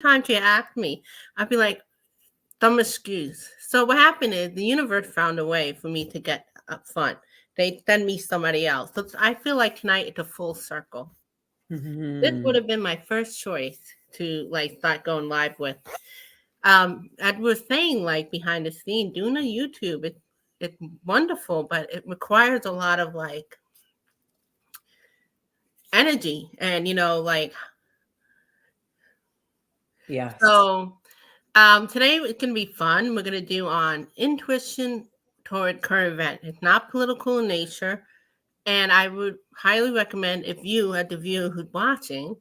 time she asked me, I'd be like, dumb excuse. So what happened is the universe found a way for me to get up front. They send me somebody else. So I feel like tonight it's a full circle. This would Mhm. have been my first choice to like start going live with. I was saying like behind the scene, doing a YouTube, it's wonderful, but it requires a lot of like energy and like Yes. so today it's gonna be fun. We're gonna do on intuition toward current event. It's not political in nature, and I would highly recommend if you, as the viewer who's watching,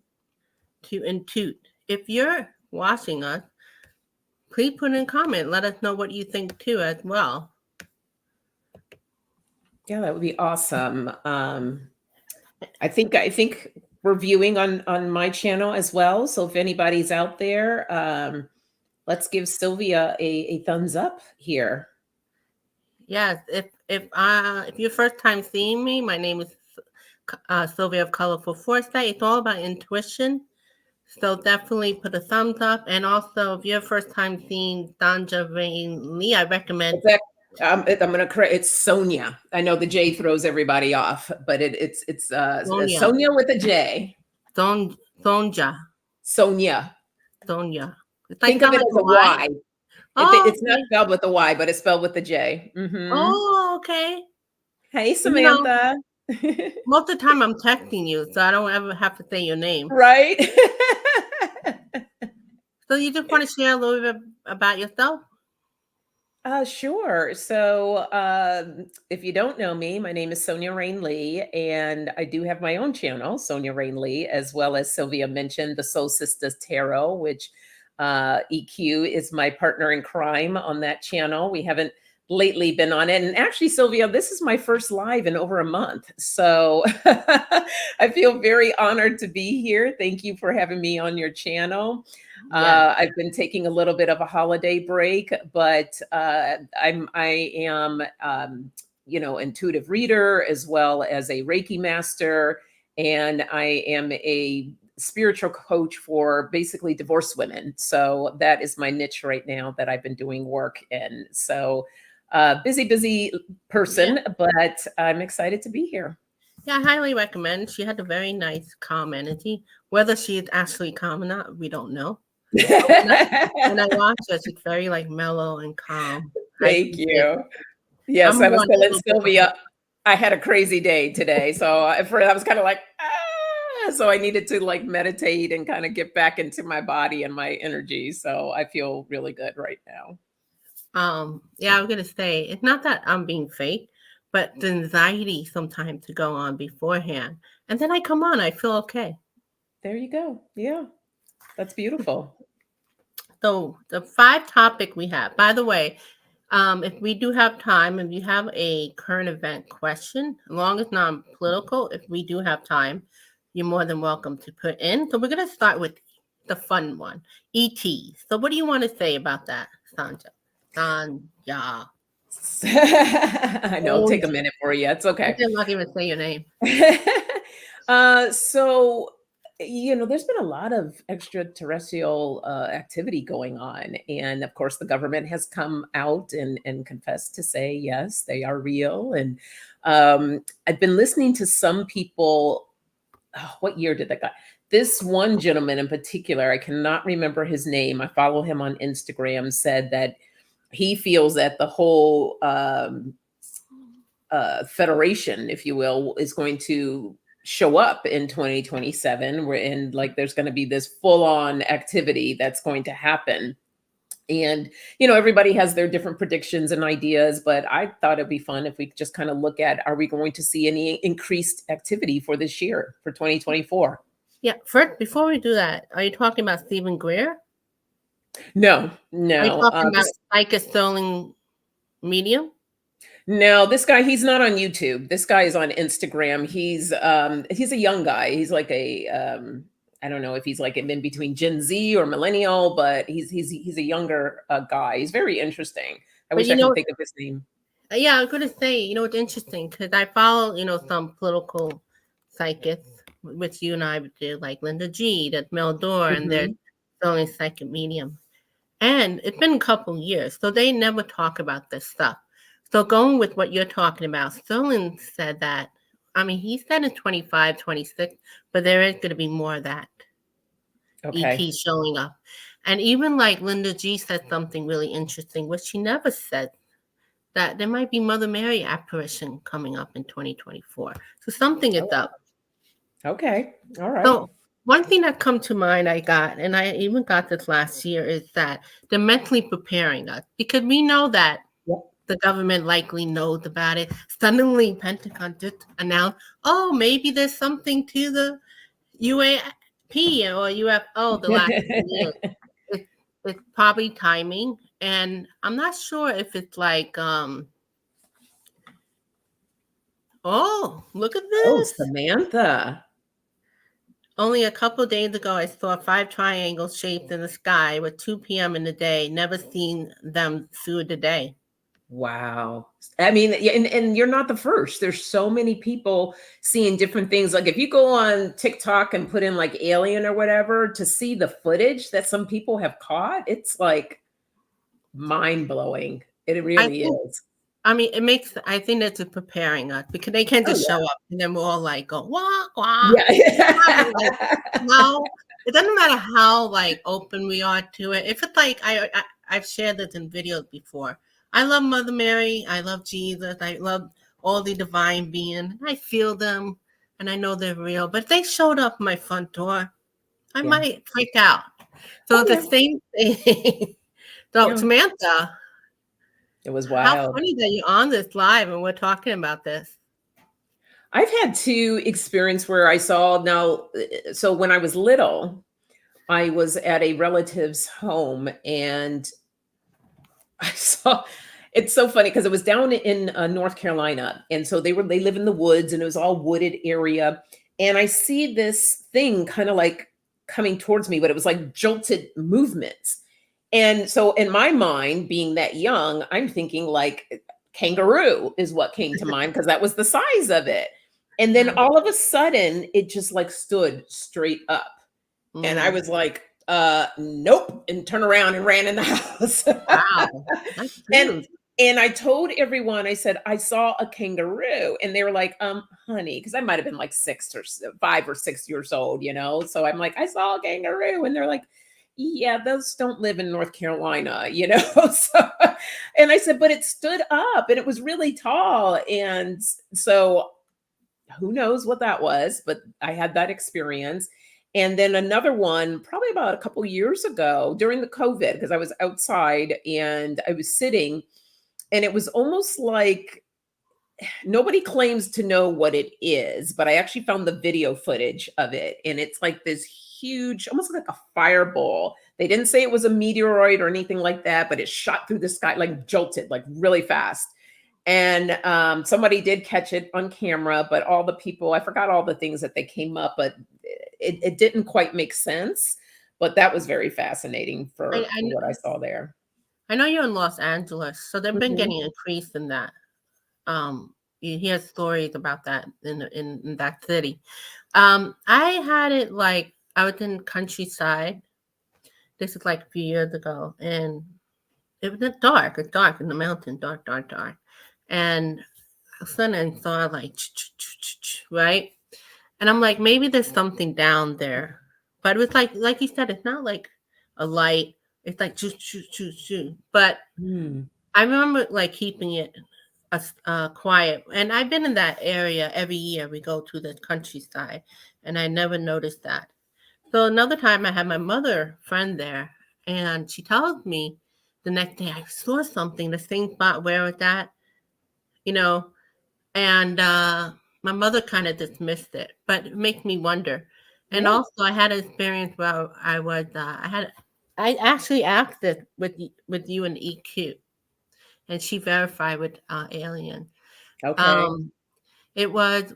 to intuit. If you're watching us, please put in a comment. Let us know what you think too, as well. Yeah, that would be awesome. I think we're viewing on my channel as well. So if anybody's out there, let's give Sylvia a thumbs up here. Yes, if your first time seeing me, my name is Silvia of Colorful Foresight. It's all about intuition. So definitely put a thumbs up. And also, if you're first time seeing Danja Rain Lee, I recommend It's that I'm gonna correct. It's Sonia. I know the J throws everybody off, but it's Sonia, Sonia with a J. Sonja, Sonia. Sonia. It's like Think of sound it like as a a Y. Y. Oh, It's not okay. spelled with a Y, but it's spelled with the J. Oh, okay. Hey, You know, Samantha. most of the time I'm texting you, so I don't ever have to say your name. Right? So you just want to share a little bit about yourself? Sure. So, if you don't know me, my name is Sonia Rain Lee, and I do have my own channel, Sonia Rain Lee, as well as Sylvia mentioned, the Soul Sisters Tarot, which EQ is my partner in crime on that channel. We haven't lately been on it. And actually, Sylvia, this is my first live in over a month. So I feel very honored to be here. Thank you for having me on your channel. Yes. I've been taking a little bit of a holiday break, but I am intuitive reader as well as a Reiki master, and I am a spiritual coach for basically divorced women. So that is my niche right now that I've been doing work in. So busy Yeah. person, but I'm excited to be here. Yeah, I highly recommend. She had a very nice, calm energy. Whether she is actually calm or not, we don't know. But when I watch her, she's very like mellow and calm. I Thank appreciate you. that. Yes, I'm I was more a telling little different. Sylvia I had a crazy day today. So I was kind of like, so I needed to like meditate and kind of get back into my body and my energy. So I feel really good right now. Yeah, I'm gonna say it's not that I'm being fake, but the anxiety sometimes to go on beforehand, and then I come on, I feel okay. There you go. Yeah, that's beautiful. So the five topic we have. By the way, if we do have time, if you have a current event question, as long as not political, if we do have time, you're more than welcome to put in. So we're gonna start with the fun one, ET. So what do you want to say about that, Sanja? Sanja. I know, Oh, take a minute for you. It's I okay. did not even say your name. So, there's been a lot of extraterrestrial activity going on. And of course, the government has come out and confessed to say, yes, they are real. And I've been listening to some people. Oh, what year did that guy? This one gentleman in particular, I cannot remember his name. I follow him on Instagram, said that he feels that the whole federation, if you will, is going to show up in 2027. We're in like there's going to be this full on activity that's going to happen. And, everybody has their different predictions and ideas, but I thought it'd be fun if we just kind of look at are we going to see any increased activity for this year, for 2024? Yeah, first, before we do that, are you talking about Stephen Greer? No, Are you no. talking about Micah Sterling Medium? No, this guy, he's not on YouTube. This guy is on Instagram. He's a young guy. He's like I don't know if he's like in between Gen Z or millennial, but he's a younger guy. He's very interesting. I But wish I could think of his name. yeah, I was gonna say, it's interesting because I follow, some political psychics, which you and I did, like Linda G, that's Mel Dore, and there's Mhm. the only psychic medium. And it's been a couple years, so they never talk about this stuff. So going with what you're talking about, Sterling said that, I mean, he said in 25, 26, but there is going to be more of that Okay. EP showing up. And even like Linda G said something really interesting, which she never said, that there might be Mother Mary apparition coming up in 2024. So something is Oh, up. okay. All right. So one thing that come to mind I got, and I even got this last year, is that they're mentally preparing us because we know that Yep. the government likely knows about it. Suddenly, Pentagon just announced, "Oh, maybe there's something to the UAP or UFO the last 2 years." It's, it's probably timing, and I'm not sure if it's like, oh, look at Oh, this. Samantha. Only a couple of days ago, I saw 5 triangles shaped in the sky with 2 p.m. in the day. Never seen them through the day. Wow. I mean, yeah, and you're not the first. There's so many people seeing different things. Like if you go on TikTok and put in like alien or whatever to see the footage that some people have caught, it's like mind blowing. It I really think, is. I mean, it makes, I think that's just preparing us because they can't Oh just show up and then we're all like, go, wah, wah. Like, yeah. no, it doesn't matter how like open we are to it. If it's like, I've shared this in videos before. I love Mother Mary. I love Jesus. I love all the divine beings. I feel them and I know they're real. But if they showed up at my front door, I Yeah. might freak out. So Oh the yeah. same thing. So Yeah. Samantha, It was how wild. funny that you're on this live and we're talking about this. I've had two experience where I saw now so when I was little, I was at a relative's home and I saw it's so funny because it was down in North Carolina, and so they live in the woods, and it was all wooded area, and I see this thing kind of like coming towards me, but it was like jolted movements, and so in my mind, being that young, I'm thinking like kangaroo is what came to mind because that was the size of it, and then Mm, all of a sudden, it just like stood straight up. And I mm, was like, nope, and turned around and ran in the house. wow, that's and huge. and I told everyone, I said, I saw a kangaroo. And they were like, honey, because I might have been like 5 or 6 years old, you know. So I'm like, I saw a kangaroo. And they're like, yeah, those don't live in North Carolina, you know. So and I said, but it stood up and it was really tall. And so who knows what that was, but I had that experience. And then another one, probably about a couple years ago during the COVID, because I was outside and I was sitting, and it was almost like nobody claims to know what it is, but I actually found the video footage of it. And it's like this huge, almost like a fireball. They didn't say it was a meteoroid or anything like that, but it shot through the sky, like jolted, like really fast. And somebody did catch it on camera, but all the people, I forgot all the things that they came up, but it didn't quite make sense. But that was very fascinating I, for I, what I saw there. I know you're in Los Angeles, so they've been Mhm. getting increased in that. You hear stories about that in that city. I had it like I was in countryside. This is like a few years ago, and it was dark. It's dark in the mountain, dark, dark, dark. And all of a sudden I saw like right, and I'm like, maybe there's something down there, but it was like you said, it's not like a light. It's like choo choo choo choo. But Mm. I remember like keeping it quiet. And I've been in that area every year. We go to the countryside, and I never noticed that. So another time, I had my mother friend there, and she tells me the next day I saw something, the same spot where it's at, you know, and my mother kind of dismissed it, but it makes me wonder. And Yeah. also, I had an experience where I actually asked it with you and EQ, and she verified with Alien. Okay. Um, it was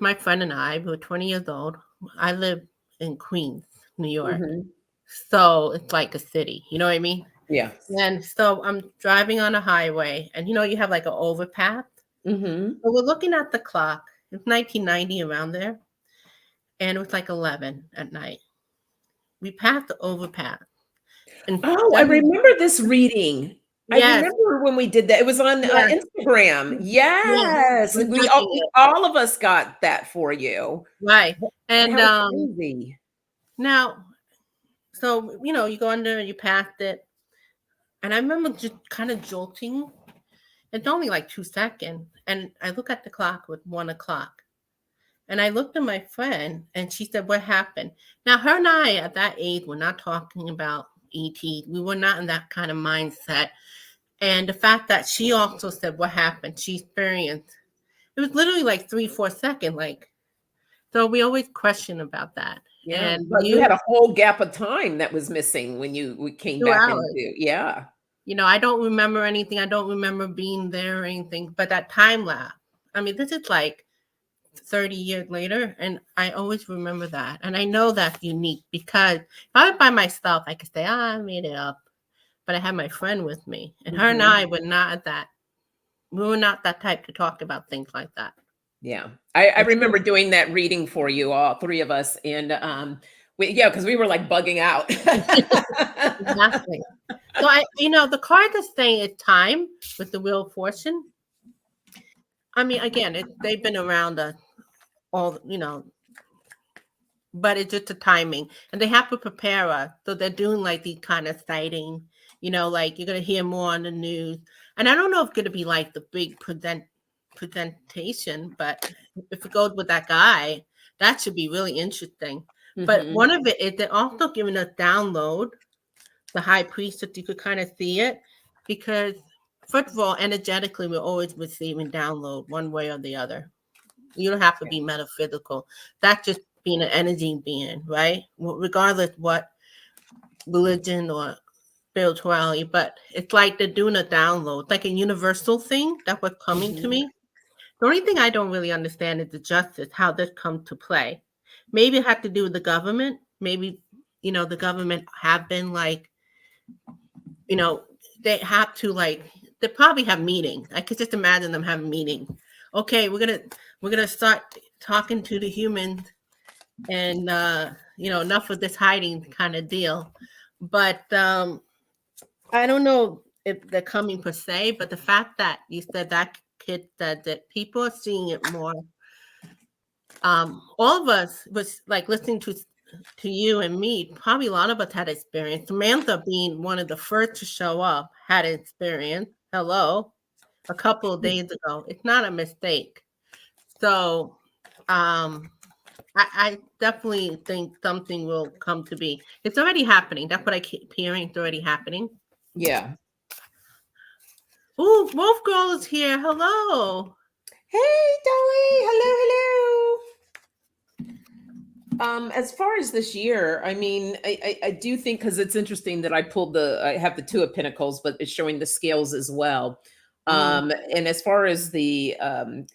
my friend and I. We were 20 years old. I live in Queens, New York, Mhm. so it's like a city. You know what I mean? Yeah. And so I'm driving on a highway, and you have like an overpass. Mhm. So we're looking at the clock. It's 1990 around there, and it was like 11 at night. we passed the overpass. And Oh, I that was, remember this reading. I yes, remember when we did that. It was on yes, Instagram. yes. Yes, We're we touching it. all of us got that for you. Right. And How crazy. now, so you go under, you passed it, and I remember just kind of jolting. It's only like 2 seconds, and I look at the clock with 1 o'clock, and I looked at my friend, and she said, "What happened?" Now, her and I at that age were not talking about ET. We were not in that kind of mindset. And the fact that she also said, "What happened?" She experienced. It was literally like 3, 4 seconds. Like, so we always question about that. Yeah, And but you had a whole gap of time that was missing when we came two back hours. into, yeah. I don't remember anything. I don't remember being there or anything. But that time lapse. I mean, this is like 30 years later, and I always remember that. And I know that's unique because if I was by myself, I could say, I made it up. But I had my friend with me, and her and Mhm. I were not that. We were not that type to talk about things like that. Yeah. I And remember doing that reading for you, all 3 of us, and, yeah, because we were, like, bugging out. exactly. So the card that's saying it's time with the Wheel of Fortune. I mean, again, they've been around us all, but it's just the timing, and they have to prepare us. So they're doing like these kind of sighting, like you're gonna hear more on the news. And I don't know if it's gonna be like the big presentation, but if it goes with that guy, that should be really interesting. But Mhm. one of it is they're also giving us download the high priest that you could kind of see it because first of all, energetically we're always receiving download one way or the other. You don't have to be metaphysical. That's just being an energy being, right? Regardless what religion or spirituality, but it's like they're doing a download. It's like a universal thing. That's what's coming to Mhm. me. The only thing I don't really understand is the justice, how this comes to play. Maybe it had to do with the government. Maybe, the government have been like, you know, they have to like they probably have meetings. I could just imagine them having meetings. Okay, we're gonna start talking to the humans and enough of this hiding kind of deal. But I don't know if they're coming per se, but the fact that you said that kid said that people are seeing it more. All of us was like listening to you and me. Probably a lot of us had experience. Samantha, being one of the first to show up, had experience. Hello, a couple of days ago. It's not a mistake. So, um, I definitely think something will come to be. It's already happening. That's what I keep hearing. It's already happening. Yeah. Ooh, Wolf Girl is here. Hello. Hey, Dolly. Hello, hello. As far as this year, I mean, I do think because it's interesting that I have the Two of Pentacles, but it's showing the scales as well. Mm. And as far as the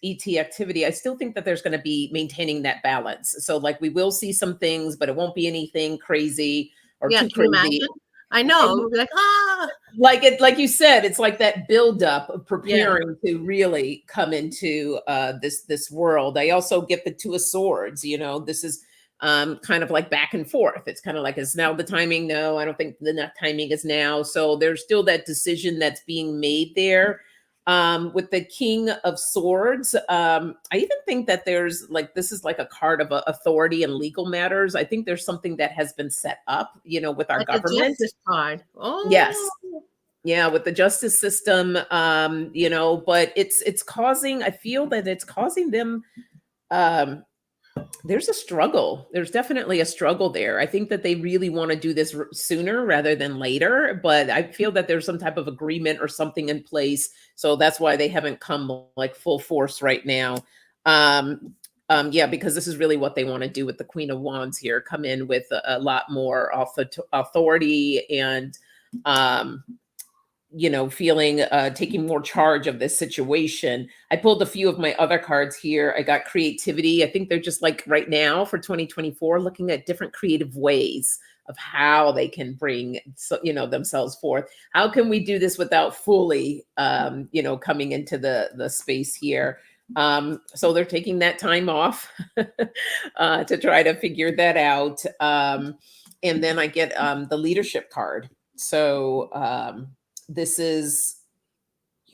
ET activity, I still think that there's going to be maintaining that balance. So, like, we will see some things, but it won't be anything crazy or Yeah, too can you crazy. imagine? I know. And We'll be like, ah, like you said, it's like that buildup of yeah. preparing to really come into this world. I also get the Two of Swords. This is kind of like back and forth. It's kind of like, is now the timing? No, I don't think the timing is now. So there's still that decision that's being made there. With the King of Swords, I even think that there's like, this is like a card of authority and legal matters. I think there's something that has been set up, with our Like the government. justice card. Oh, Yes. Yeah, with the justice system, but it's causing, I feel that it's causing them, um there's a struggle. There's definitely a struggle there. I think that they really want to do this sooner rather than later, but I feel that there's some type of agreement or something in place. So that's why they haven't come like full force right now. Um, yeah, because this is really what they want to do with the Queen of Wands here, come in with a lot more authority and, um, feeling taking more charge of this situation. I pulled a few of my other cards here. I got creativity. I think they're just like right now for 2024, looking at different creative ways of how they can bring themselves forth. How can we do this without fully coming into the space here? So they're taking that time off to try to figure that out. and then I get the leadership card. So this is,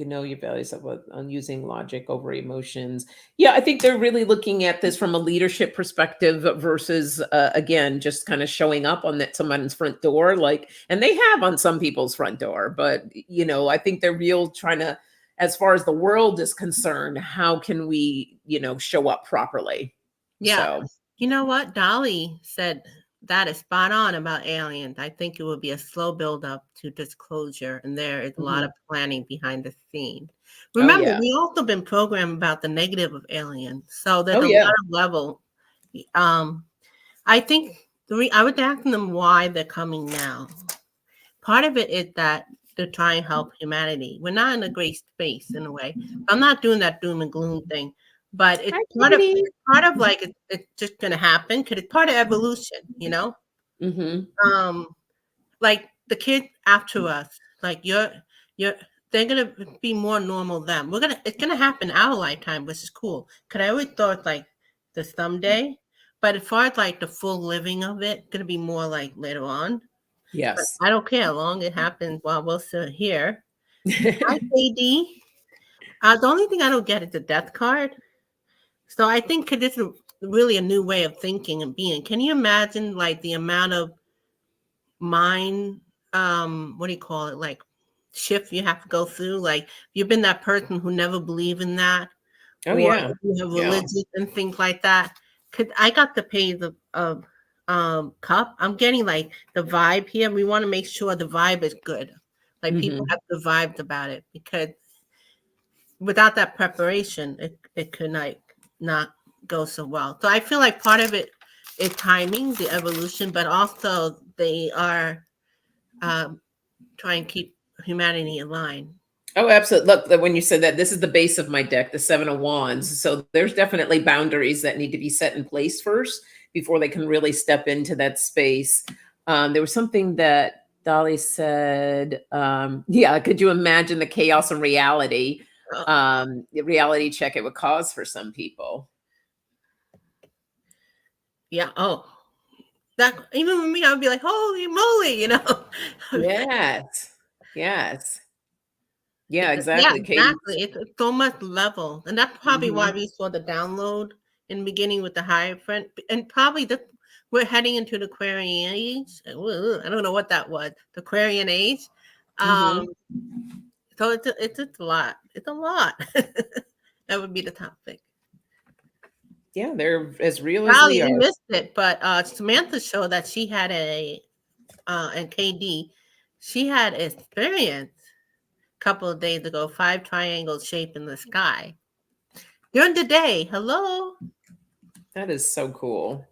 your values of on using logic over emotions. Yeah, I think they're really looking at this from a leadership perspective versus, again, just kind of showing up on that someone's front door, like, and they have on some people's front door, but I think they're real trying to, as far as the world is concerned, how can we, show up properly? Yeah. So, You know what? Dolly said that is spot on about aliens. I think it will be a slow build up to disclosure, and there is a lot mhm. of planning behind the scenes. Oh Remember, yeah, we also been programmed about the negative of aliens, so there's oh a lot yeah, of level. Um, I think I would ask them why they're coming now. Part of it is that to try and help humanity. We're not in a great space in a way. I'm not doing that doom and gloom thing, but it's hi part of Katie. like it's just gonna happen because it's part of evolution, you know. Hmm. Um, like the kids after us, like you're they're gonna be more normal than it's gonna happen our lifetime, which is cool. Cause I always thought like the someday, but as far as like the full living of it, gonna be more like later on. But Yes. I don't care how long it happens while we're still here. Hi, AD. The only thing I don't get is the death card. So I think 'cause this is really a new way of thinking and being. Can you imagine like the amount of mind, what do you call it? Like shift you have to go through? Like you've been that person who never believed in that, Oh or yeah, if you have yeah. religion and things like that. Cause I got the page of cup. I'm getting like the vibe here. We want to make sure the vibe is good. Like people Hmm. have the vibes about it because without that preparation, it could like not go so well. So I feel like part of it is timing, the evolution, but also they are um, trying to keep humanity in line. Oh, absolutely. Look, when you said that, this is the base of my deck, the Seven of Wands. So there's definitely boundaries that need to be set in place first before they can really step into that space. There was something that Dolly said. Yeah, could you imagine the chaos and reality, Uh, the reality check it would cause for some people? yeah. Oh, that even with me, I would be like, "Holy moly!" You know. Yes, yes, yeah, Yeah, exactly, Katie. exactly. It's so much level, and that's probably why Hmm. we saw the download in the beginning with the Hierophant, and probably we're heading into the Aquarian age. I don't know what that was, the Aquarian age. Um, Hmm. so it's a lot. It's a lot. That would be the topic. Yeah, they're as real as Golly, we you are. missed it, but Samantha showed that she had and KD, she had experience a couple of days ago, 5 triangles shaped in the sky. During the day, hello. That is so cool.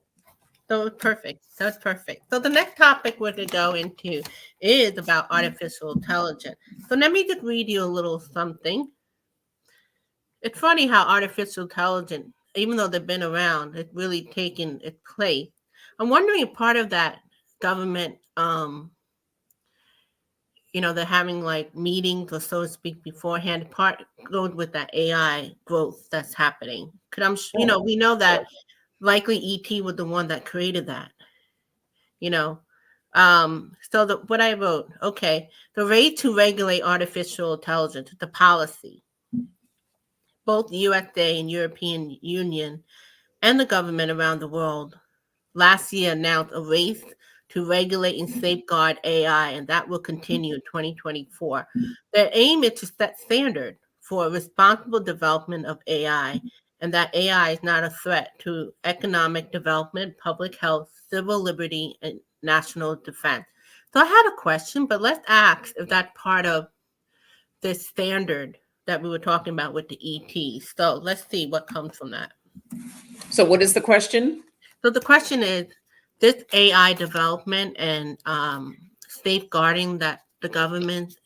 So perfect. That's perfect. So the next topic we're going to go into is about artificial intelligence. So let me just read you a little something. It's funny how artificial intelligence, even though they've been around, it's really taken its place. I'm wondering if part of that government, they're having like meetings or so to speak beforehand. Part goes with that AI growth that's happening. Because Oh, we know that sure. likely ET was the one that created that. You know, so what I wrote, okay, the rate to regulate artificial intelligence, the policy, both the USA and European Union and the government around the world last year announced a race to regulate and safeguard AI, and that will continue in 2024. Their aim is to set standard for responsible development of AI, and that AI is not a threat to economic development, public health, civil liberty, and national defense. So I had a question, but let's ask if that's part of this standard that we were talking about with the ETs. So let's see what comes from that. So what is the question? So the question is, this AI development and safeguarding that the government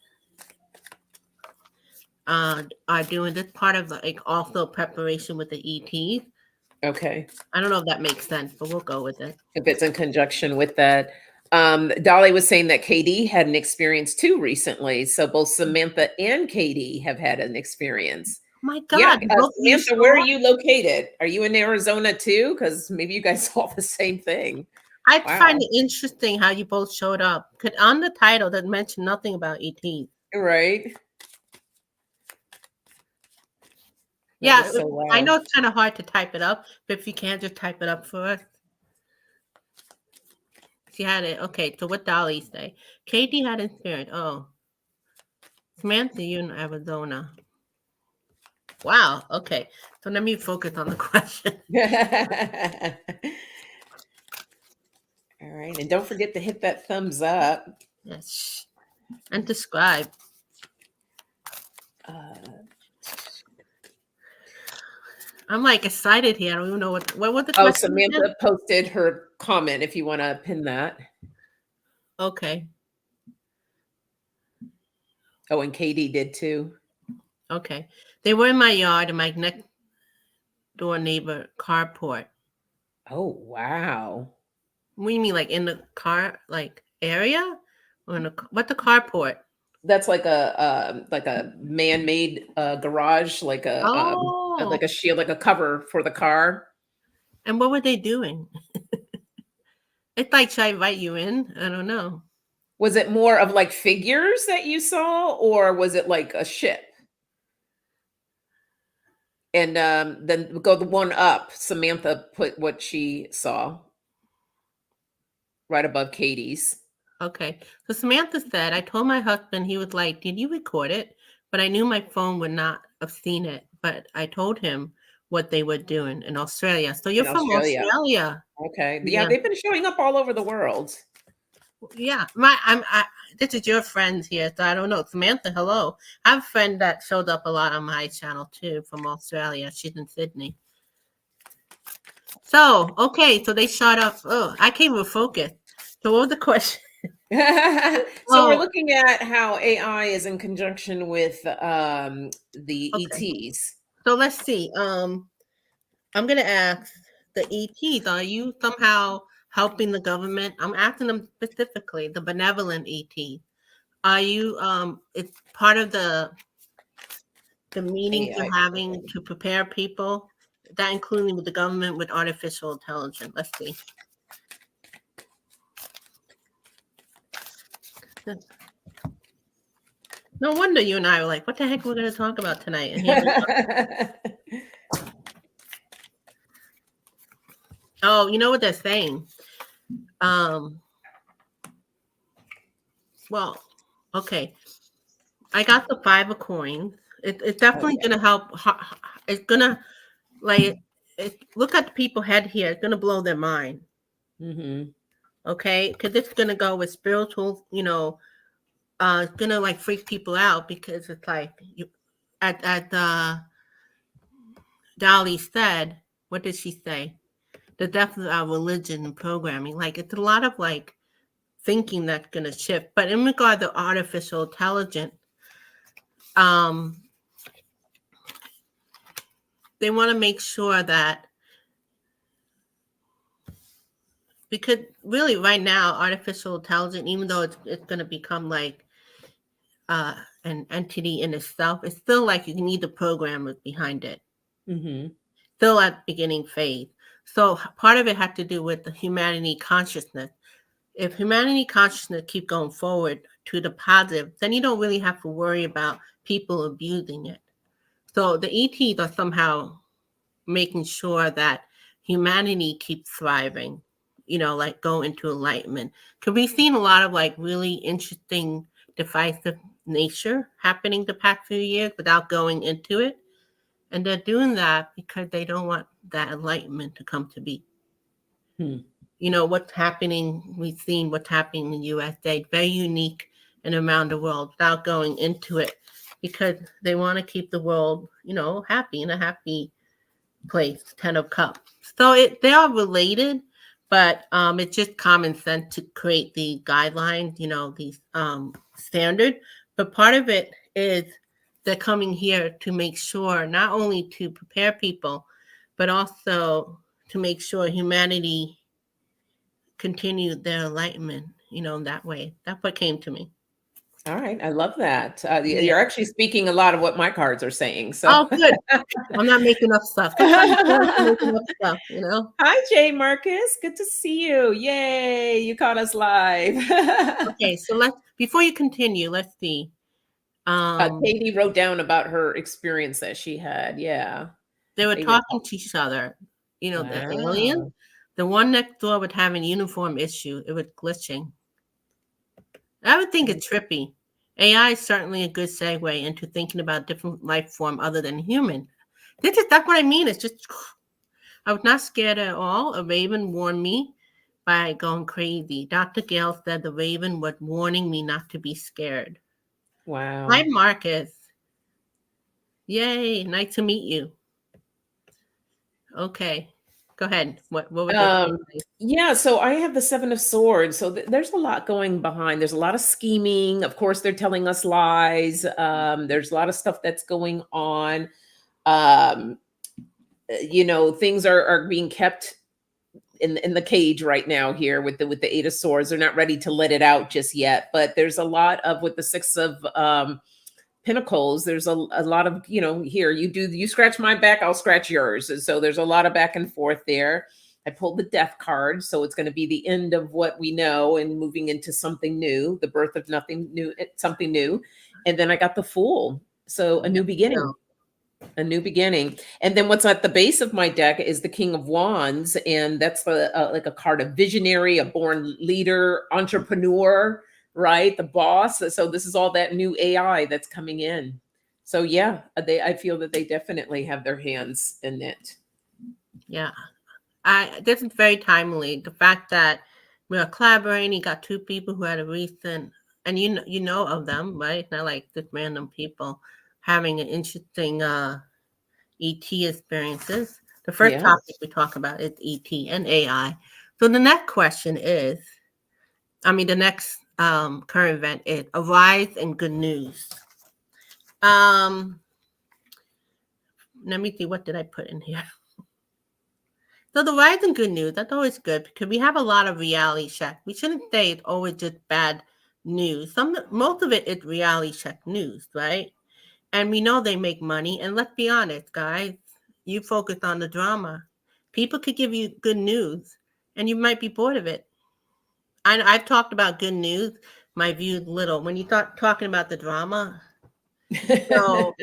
are doing this part of like also preparation with the ETs. Okay. I don't know if that makes sense, but we'll go with it. If it's in conjunction with that. Dolly was saying that Katie had an experience too recently. So both Samantha and Katie have had an experience. Oh my Yeah. God, both of you Samantha, where are saw? you located? Are you in Arizona too? Because maybe you guys saw the same thing. I find Wow. it interesting how you both showed up. Cause on the title that mentioned nothing about ET. Right. That Yeah, is so I wild. know it's kind of hard to type it up, but if you can just type it up for us. She had it. Okay, so what Dolly say? Katie had inspired. Oh, Samantha, you in Arizona. Wow. Okay, so let me focus on the question. All right. And don't forget to hit that thumbs up. Yes, and describe. Uh, I'm like excited here. I don't even know what was the oh, question again? Samantha posted her comment if you want to pin that. Okay. Oh, and Katie did too. Okay. They were in my yard in my next door neighbor carport. Oh, wow. What do you mean, like in the car like area? Or in what the carport? That's like a man-made garage, Oh, like a shield, like a cover for the car. and what were they doing? It's like, should I invite you in? I don't know. Was it more of like figures that you saw, or was it like a ship? And then go the one up. Samantha put what she saw right above Katie's. Okay. So Samantha said, I told my husband, he was like, did you record it? But I knew my phone would not have seen it. But I told him what they were doing in Australia. So you're In from Australia. Australia. Okay. Yeah, Yeah. they've been showing up all over the world. Yeah. This is your friend here. So I don't know. Samantha, hello. I have a friend that showed up a lot on my channel too from Australia. She's in Sydney. So, okay. So they shot up. Oh, I can't even focus. So what was the question? So we're Oh, looking at how AI is in conjunction with the okay. ETs. So let's see. I'm gonna ask the ETs. Are you somehow helping the government? I'm asking them specifically, the benevolent ETs. Are you? It's part of the meetings AI. you're having to prepare people. That including with the government with artificial intelligence. Let's see. No wonder you and I were like, "What the heck we're going to talk about tonight?" And here we are. Oh, you know what they're saying? Um, well, okay. I got the 5 of coins. It's Oh definitely yeah. going to help. It's going to like look at the people head here. It's going to blow their mind. Hmm. Okay, because it's going to go with spiritual. It's going to like freak people out because it's like you at Dolly said. What did she say? The death of our religion and programming. Like it's a lot of like thinking that's going to shift. But in regard to artificial intelligence, um, they want to make sure that because really right now artificial intelligence, even though it's going to become like uh, an entity in itself, it's still like you need the programmers behind it. Hmm. Still at beginning phase. So part of it had to do with the humanity consciousness. If humanity consciousness keep going forward to the positive, then you don't really have to worry about people abusing it. So the ETs are somehow making sure that humanity keeps thriving, like go into enlightenment. Because we've seen a lot of like really interesting divisive nature happening the past few years without going into it. And they're doing that because they don't want that enlightenment to come to be. Hmm. What's happening, we've seen what's happening in the USA, very unique and around the world without going into it because they want to keep the world, happy in a happy place, 10 of cups. So they are related, but it's just common sense to create the guidelines, these standard. But part of it is they're coming here to make sure not only to prepare people, but also to make sure humanity continued their enlightenment, in that way. That's what came to me. All right, I love that. Yeah. You're actually speaking a lot of what my cards are saying. So, Oh, good. I'm not making up stuff. Sometimes you have to make up stuff, you know? hi, Jay Marcus. Good to see you. Yay, you caught us live. Okay, so before you continue, let's see. Katie wrote down about her experience that she had. Yeah, They were they were. talking to each other. You know, the alien, Wow. the one next door would have an uniform issue. It was glitching. I would think it's trippy. AI is certainly a good segue into thinking about different life form other than human. That's what I mean. It's just I was not scared at all. A raven warned me by going crazy. Dr. Gale said the raven was warning me not to be scared. Hi, Wow. Marcus. Yay, nice to meet you. Okay, go ahead. What would they Um, say? yeah, so I have the 7 of Swords. So there's a lot going behind. There's a lot of scheming. Of course, they're telling us lies. There's a lot of stuff that's going on. Um, things are being kept in the cage right now here with the 8 of Swords. They're not ready to let it out just yet. But there's a lot of with the 6 of Pentacles. There's a lot of here you scratch my back, I'll scratch yours. And so there's a lot of back and forth there. I pulled the Death card, so it's going to be the end of what we know and moving into something new, the birth of nothing new, something new. And then I got the Fool, so a Yeah, new beginning. no. A new beginning. And then what's at the base of my deck is the King of Wands, and that's like a card of visionary, a born leader, entrepreneur, right? The boss. So this is all that new AI that's coming in. So yeah, I feel that they definitely have their hands in it. Yeah, this is very timely. The fact that we are collaborating, you got two people who had a recent, and you know of them, right? Not like just random people having an interesting ET experiences. The first topic Yes. we talk about is ET and AI. So the next question is, the next current event is a rise in good news. Um, Let me see, what did I put in here? So the rise in good news, that's always good because we have a lot of reality check. We shouldn't say it's always just bad news. Most of it is reality check news, right? And we know they make money. And let's be honest, guys, you focus on the drama. People could give you good news, and you might be bored of it. I've talked about good news. My views little. When you start talking about the drama, so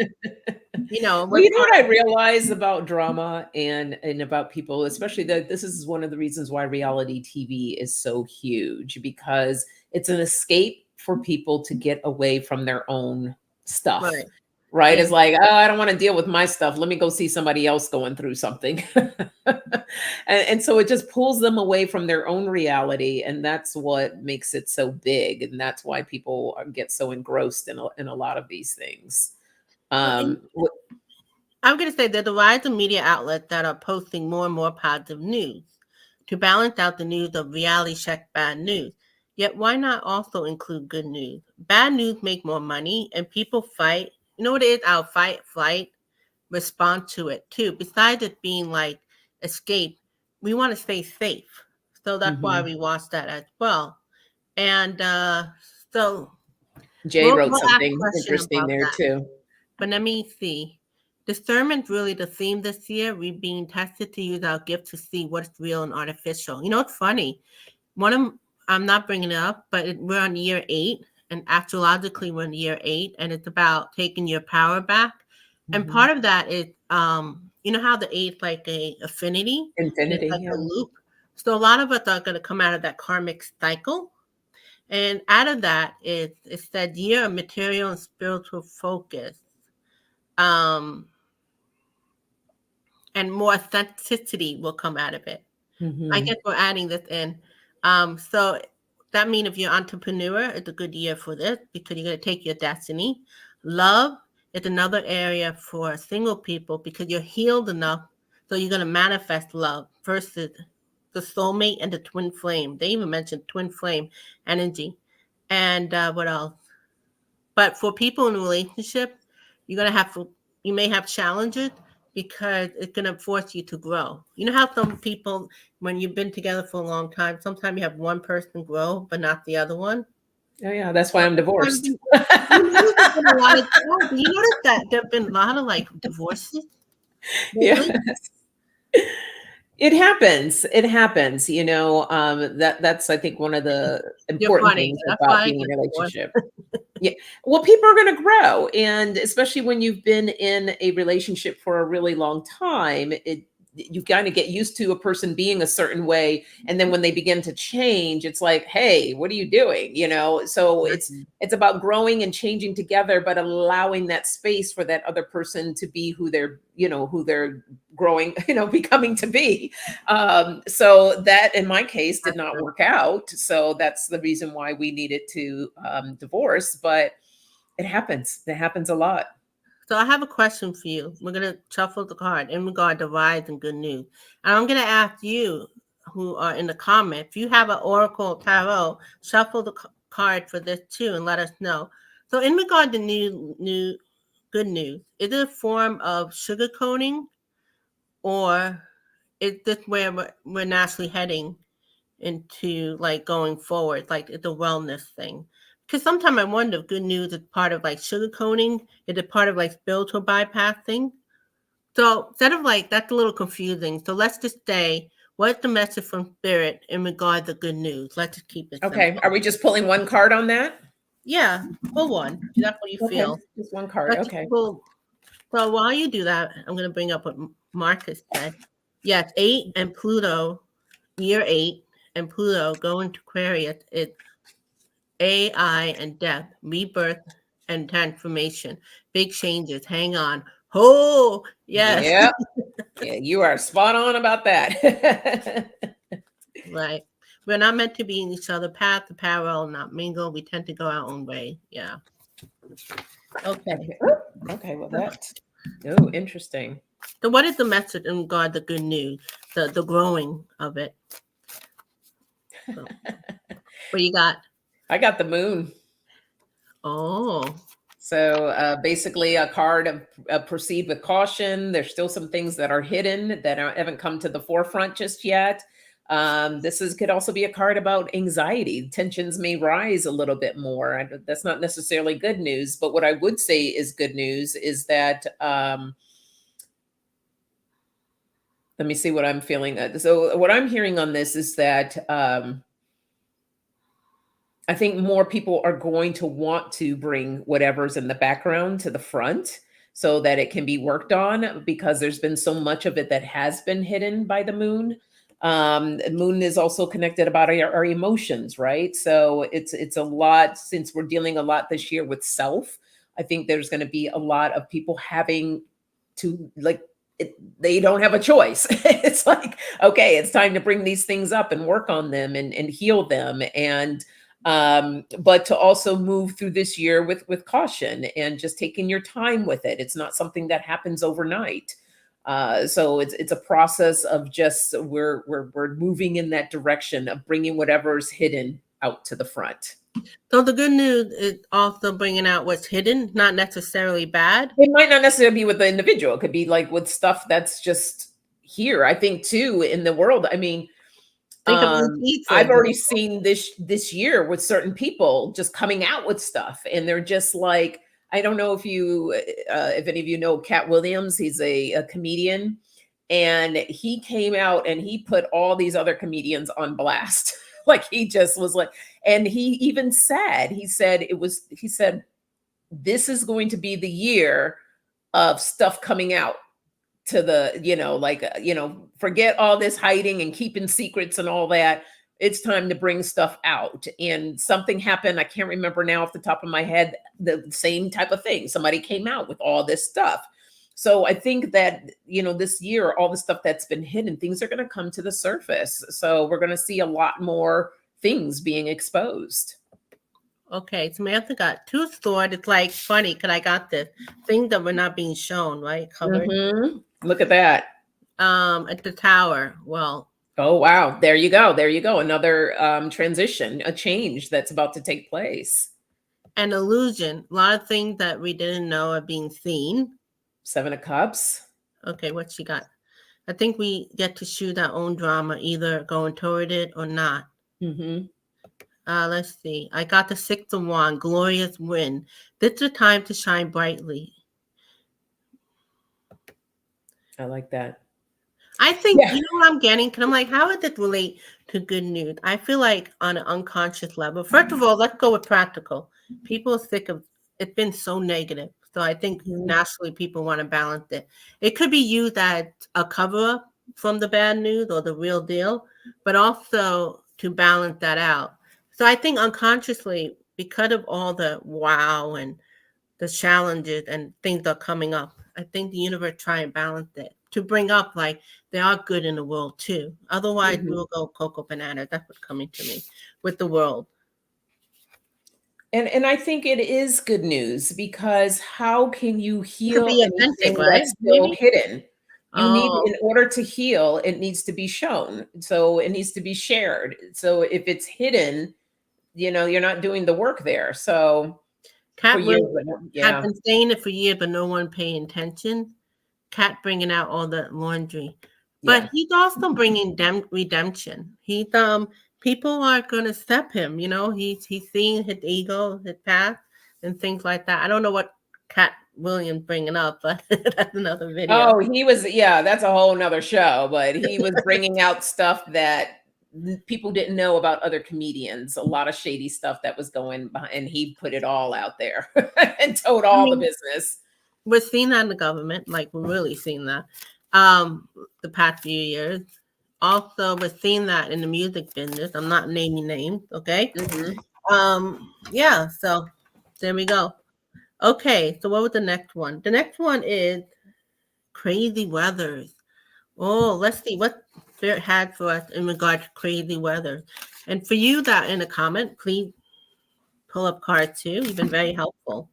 Well, what's you know what I realize about drama and about people, especially that this is one of the reasons why reality TV is so huge, because it's an escape for people to get away from their own stuff. right? Right? Yeah. It's like, oh, I don't want to deal with my stuff. Let me go see somebody else going through something. And so it just pulls them away from their own reality. And that's what makes it so big. And that's why people get so engrossed in a lot of these things. Well, I'm going to say there's a rise of media outlets that are posting more and more positive news to balance out the news of reality check bad news. Yet, why not also include good news? Bad news make more money, and people fight. You know what it is? Our fight, flight, respond to it too. Besides it being like escape, we want to stay safe. So that's why Mhm. we watch that as well. And so Jay we'll, wrote we'll ask something questions interesting about there that. too. But let me see. Discernment's really the theme this year. We're being tested to use our gift to see what's real and artificial. You know, it's funny. One of I'm not bringing it up, but we're on year 8, and astrologically we're in year 8, and it's about taking your power back. And Mhm. part of that is, you know how the 8 like a affinity, and it's Infinity, like a yeah. loop. So a lot of us are going to come out of that karmic cycle, and out of that is it's that year of material and spiritual focus. Um, and more authenticity will come out of it. I Mhm. guess we're adding this in. So that means if you're an entrepreneur, it's a good year for this because you're going to take your destiny. Love is another area for single people because you're healed enough, so you're going to manifest love versus the soulmate and the twin flame. They even mentioned twin flame energy. And what else? But for people in a relationship, you're gonna have to you may have challenges because it's gonna force you to grow. You know how some people, when you've been together for a long time, sometimes you have one person grow but not the other one. Oh yeah, that's why I'm There's divorced. been- You notice there's been a lot of do you notice that there have been a lot of like divorces Yeah. lately? It happens. It happens. That's I think one of the You're important funny. things That's about why I being in get a divorced. relationship. Yeah. Well, people are going to grow, and especially when you've been in a relationship for a really long time, you kind of get used to a person being a certain way, and then when they begin to change, it's like, "Hey, what are you doing?" So Exactly. it's about growing and changing together, but allowing that space for that other person to be who they're growing, becoming to be. So that in my case did That's not right. work out. So that's the reason why we needed to divorce. But it happens. It happens a lot. So I have a question for you. We're gonna shuffle the card in regard to rise and good news. And I'm gonna ask you who are in the comment, if you have an Oracle Tarot, shuffle the card for this too and let us know. So in regard to new good news, is it a form of sugarcoating or is this where we're naturally heading into like going forward, like it's a wellness thing? Because sometimes I wonder if good news is part of like sugarcoating, is it part of like spiritual bypassing? So instead of like that's a little confusing. So let's just say what's the message from spirit in regard to good news? Let's just keep it Okay. Are simple. we just pulling one card on that? Yeah, pull one. If that's what you Okay. feel. Just one card. Let's just Okay. pull. So while you do that, I'm going to bring up what Marcus said. Yes, 8 and Pluto, year 8 and Pluto go into Aquarius. It's AI and death, rebirth and transformation, big changes. Hang on. Oh, yes. Yep. Yeah, you are spot on about that. Right. We're not meant to be in each other's path, the parallel, not mingle. We tend to go our own way. Yeah. Okay. Okay. Okay. Well, oh, interesting. So what is the message in regard to good news? The growing of it. So what you got? I got the moon. Oh, So basically, a card of proceed with caution. There's still some things that are hidden that haven't come to the forefront just yet. Could also be a card about anxiety. Tensions may rise a little bit more. That's not necessarily good news, but what I would say is good news is that let me see what I'm feeling. So what I'm hearing on this is that I think more people are going to want to bring whatever's in the background to the front so that it can be worked on because there's been so much of it that has been hidden by the moon. Moon is also connected about our emotions, right? So it's a lot since we're dealing a lot this year with self. I think there's going to be a lot of people having to like they don't have a choice. It's like, okay, it's time to bring these things up and work on them and heal them and but to also move through this year with caution and just taking your time with it. It's not something that happens overnight. So it's a process of just we're moving in that direction of bringing whatever's hidden out to the front. so the good news is also bringing out what's hidden, not necessarily bad. It might not necessarily be with the individual. It could be like with stuff that's just here. I think too in the world. I mean, Think of ET, for I've already example. seen this year with certain people just coming out with stuff, and they're just like, I don't know if any of you know Cat Williams. He's a comedian, and he came out and he put all these other comedians on blast. Like he just was like, and he even said, he said, this is going to be the year of stuff coming out to the forget all this hiding and keeping secrets and all that. It's time to bring stuff out. And something happened, I can't remember now off the top of my head, the same type of thing. Somebody came out with all this stuff. So I think that this year, all the stuff that's been hidden, things are going to come to the surface. So we're going to see a lot more things being exposed. Okay, Samantha got two sword. It's like funny because I got this thing that we're not being shown, right? Covered. Look at that. At the tower. Well, Oh, wow. There you go. There you go. Another transition, a change that's about to take place. an illusion. A lot of things that we didn't know are being seen. 7 of Cups. Okay, what she got? I think we get to shoot our own drama, either going toward it or not. Hmm. Let's see. I got the six of wand, glorious win. This is the time to shine brightly. I like that. I think Yeah. you know what I'm getting, because I'm like, how would it relate to good news? I feel like on an unconscious level. First of all, let's go with practical. People are sick of it's been so negative. So I think Mhm. naturally people want to balance it. It could be used as a cover up from the bad news or the real deal, but also to balance that out. So I think unconsciously, because of all the wow and the challenges and things that are coming up. I think the universe try and balance it to bring up like there are good in the world too. Otherwise, we Mhm. will go cocoa bananas. That's what's coming to me with the world. And I think it is good news because how can you To heal be authentic, anything right? that's still Maybe. hidden? You need, Oh, in order to heal, it needs to be shown. So it needs to be shared. So if it's hidden, you're not doing the work there. So for Cat years, Williams had yeah, been saying it for years, but no one paying attention. Cat bringing out all the laundry, but yeah. he's also bringing redemption. He's people are gonna step him. You know, he's seeing his ego, his past, and things like that. I don't know what Cat Williams bringing up, but that's another video. Oh, he was, yeah, that's a whole nother show, but he was bringing out stuff that people didn't know about other comedians, a lot of shady stuff that was going behind, and he put it all out there and told I all the mean, business. we're seeing that in the government, like we're really seeing that the past few years. Also, we're seeing that in the music business. I'm not naming names, okay? Mhm. Yeah, so there we go. Okay, so what was the next one? The next one is crazy weathers. Oh, let's see what Spirit had for us in regard to crazy weather. And for you that in a comment, please pull up card two. You've been very helpful.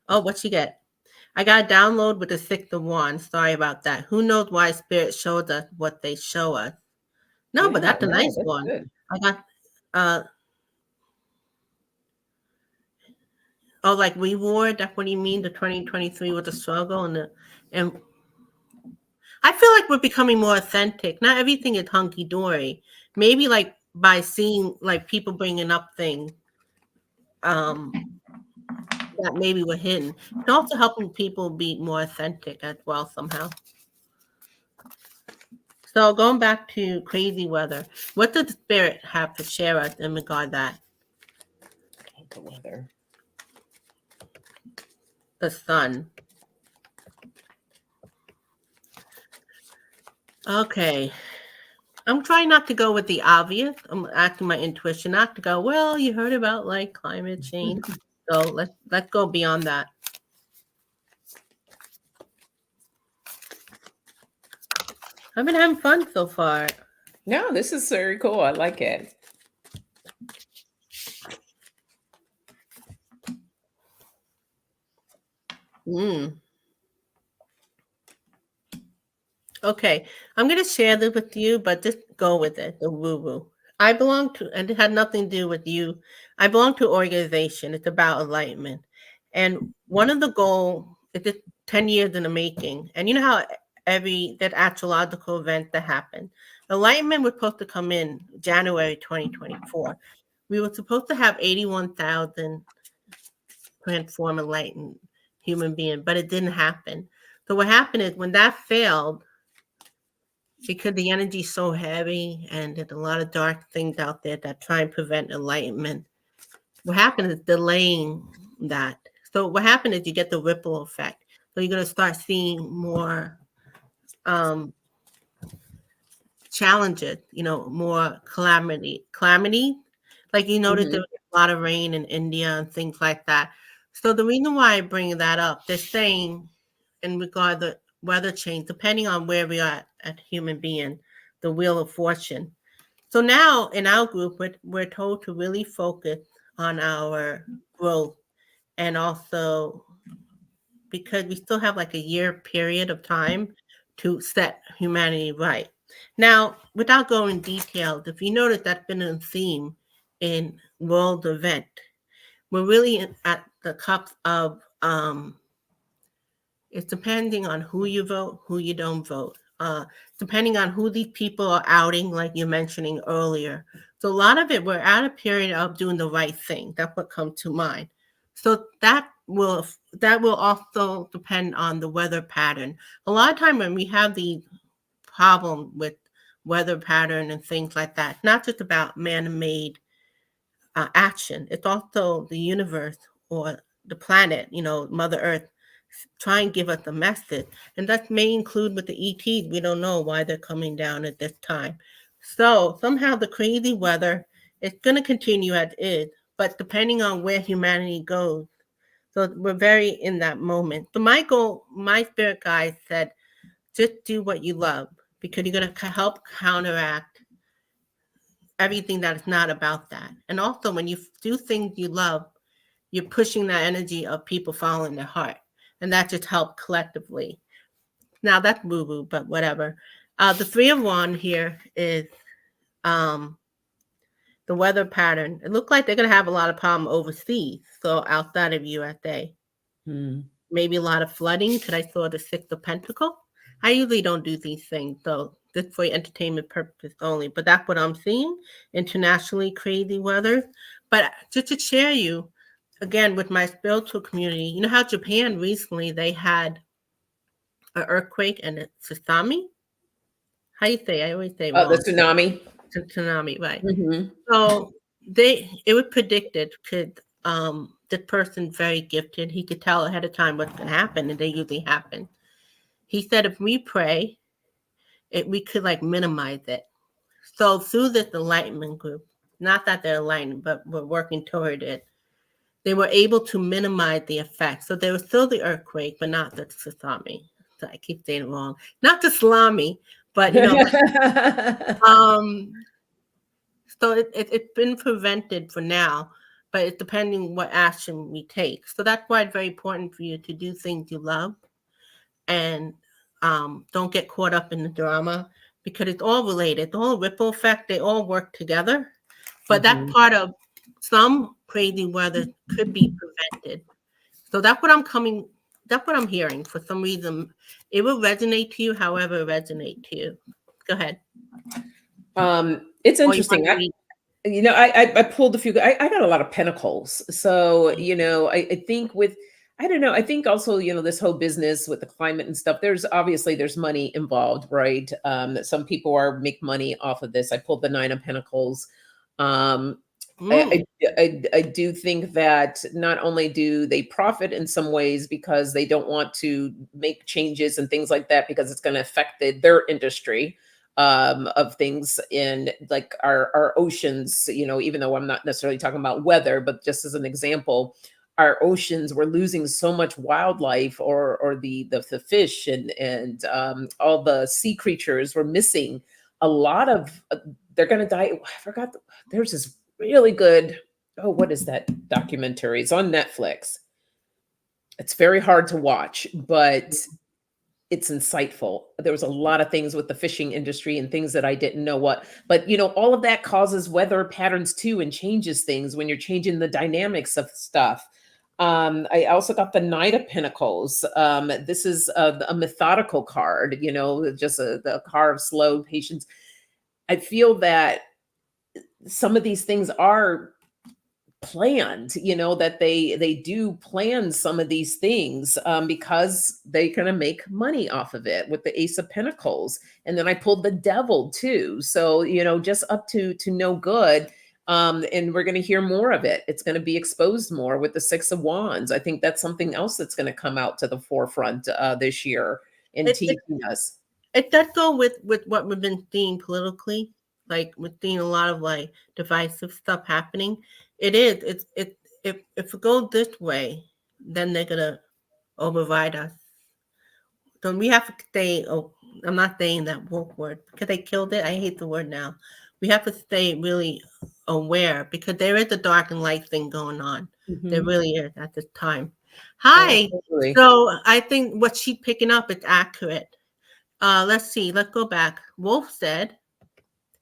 Oh, what you get? I got a download with the six of wands. Sorry about that. Who knows why Spirit showed us what they show us? No, but Yeah, that's a no, nice that's one. good. I got uh oh, like reward. That's what you mean. The 2023 was a struggle, and I feel like we're becoming more authentic. Not everything is hunky dory. Maybe like by seeing like people bringing up things um, that maybe were hidden, and also helping people be more authentic as well somehow. So going back to crazy weather, what does the spirit have to share us in regard that The weather. the sun? Okay, I'm trying not to go with the obvious. I'm acting my intuition, not to go. Well, you heard about like climate change, so let's go beyond that. I've been having fun so far. No, this is very cool. I like it. Mm. Okay, I'm gonna share this with you, but just go with it. The woo woo. I belong to, and it had nothing to do with you. I belong to an organization. It's about enlightenment, and one of the goal is just 10 years in the making. And you know how every that astrological event that happened, enlightenment was supposed to come in January 2024. We were supposed to have 81,000 transform enlightened human being, but it didn't happen. So what happened is when that failed because the energy's so heavy and there's a lot of dark things out there that try and prevent enlightenment. What happened is delaying that. So what happened is you get the ripple effect. So you're going to start seeing more um, challenges, more calamity. Like you notice there Mhm. was a lot of rain in India and things like that. So the reason why I bring that up, they're saying in regard to weather change, depending on where we are at human being, the wheel of fortune. So now in our group, we're told to really focus on our growth and also because we still have like a year period of time to set humanity right. Now, without going detailed, if you notice that's been a theme in world event, we're really at the cups of it's depending on who you vote, who you don't vote. Depending on who these people are outing, like you're mentioning earlier. So a lot of it, we're at a period of doing the right thing. That's what comes to mind. So that will also depend on the weather pattern. A lot of time when we have the problem with weather pattern and things like that, not just about man-made action. It's also the universe or the planet, Mother Earth, try and give us a message. And that may include with the ETs. We don't know why they're coming down at this time. So somehow the crazy weather is going to continue as is, but depending on where humanity goes. So we're very in that moment. So my goal, my spirit guide said, just do what you love because you're going to help counteract everything that is not about that. And also, when you do things you love, you're pushing that energy of people following their heart. And that just helps collectively. Now, that's woo woo, but whatever. The three of one here is um, the weather pattern. It looks like they're going to have a lot of problem overseas, so outside of USA. Hmm. Maybe a lot of flooding because I saw the Six of Pentacles. I usually don't do these things, so just for entertainment purpose only. But that's what I'm seeing, internationally crazy weather. But just to share you, again, with my spiritual community, you know how Japan recently, they had an earthquake and a tsunami? How you say? I always say The wrong. tsunami. Tsunami, right. Hmm. So it was predicted because the person's very gifted. He could tell ahead of time what's going to happen, and they usually happen. He said if we pray, we could like minimize it. So through this enlightenment group, not that they're enlightened, but we're working toward it, they were able to minimize the effects. So there was still the earthquake, but not the tsunami. So I keep saying it wrong. Not the salami, but um, so it's been prevented for now, but it's depending what action we take. So that's why it's very important for you to do things you love and don't get caught up in the drama because it's all related. The whole ripple effect, they all work together. But that Hmm. part of some crazy weather could be prevented. So that's what I'm hearing. For some reason, it will resonate to you, however it resonate to you. Go ahead. It's Or you want interesting. to read. I pulled a few. I got a lot of pentacles. So I think with I don't know. I think also this whole business with the climate and stuff. There's money involved, right? Some people are make money off of this. I pulled the Nine of Pentacles. Um, Mm, I do think that not only do they profit in some ways because they don't want to make changes and things like that because it's going to affect their industry of things in like our oceans, even though I'm not necessarily talking about weather, but just as an example, our oceans were losing so much wildlife or the fish and all the sea creatures were missing a lot of they're going to die. I forgot there's this really good what is that documentary? It's on Netflix. It's very hard to watch, but it's insightful. There was a lot of things with the fishing industry and things that I didn't know what, but all of that causes weather patterns too and changes things when you're changing the dynamics of stuff. I also got the Knight of Pentacles. This is a methodical card, just the card of slow patience. I feel that some of these things are planned, that they do plan some of these things because they're going to make money off of it with the Ace of Pentacles. And then I pulled the Devil too, so just up to no good. And we're going to hear more of it. It's going to be exposed more with the Six of Wands. I think that's something else that's going to come out to the forefront this year and it, it teaching us. it does go with what we've been seeing politically. Like we're seeing a lot of like divisive stuff happening. It is. It's if it goes this way, then they're gonna override us. So we have to stay. Oh, I'm not saying that woke word because they killed it. I hate the word now. We have to stay really aware because there is a dark and light thing going on. There Mhm. really is at this time. Hi. Absolutely. So I think what she's picking up is accurate. Let's see. Let's go back. Wolf said,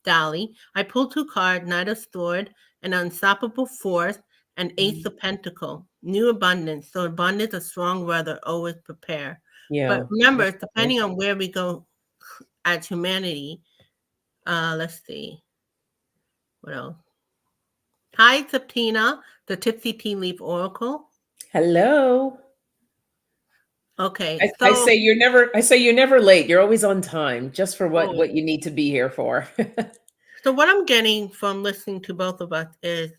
Dolly, I pulled two cards, Knight of Sword, an unstoppable force, and Ace Mhm. of Pentacle. New abundance. So abundance of strong weather. Always prepare. But Yeah, remember, it's definitely. depending on where we go as humanity. Let's see. What else? Hi, Septina, the Tipsy Tea Leaf Oracle. Hello. Okay, I so say you're never late. You're always on time, just for oh, what you need to be here for. so what I'm getting from listening to both of us is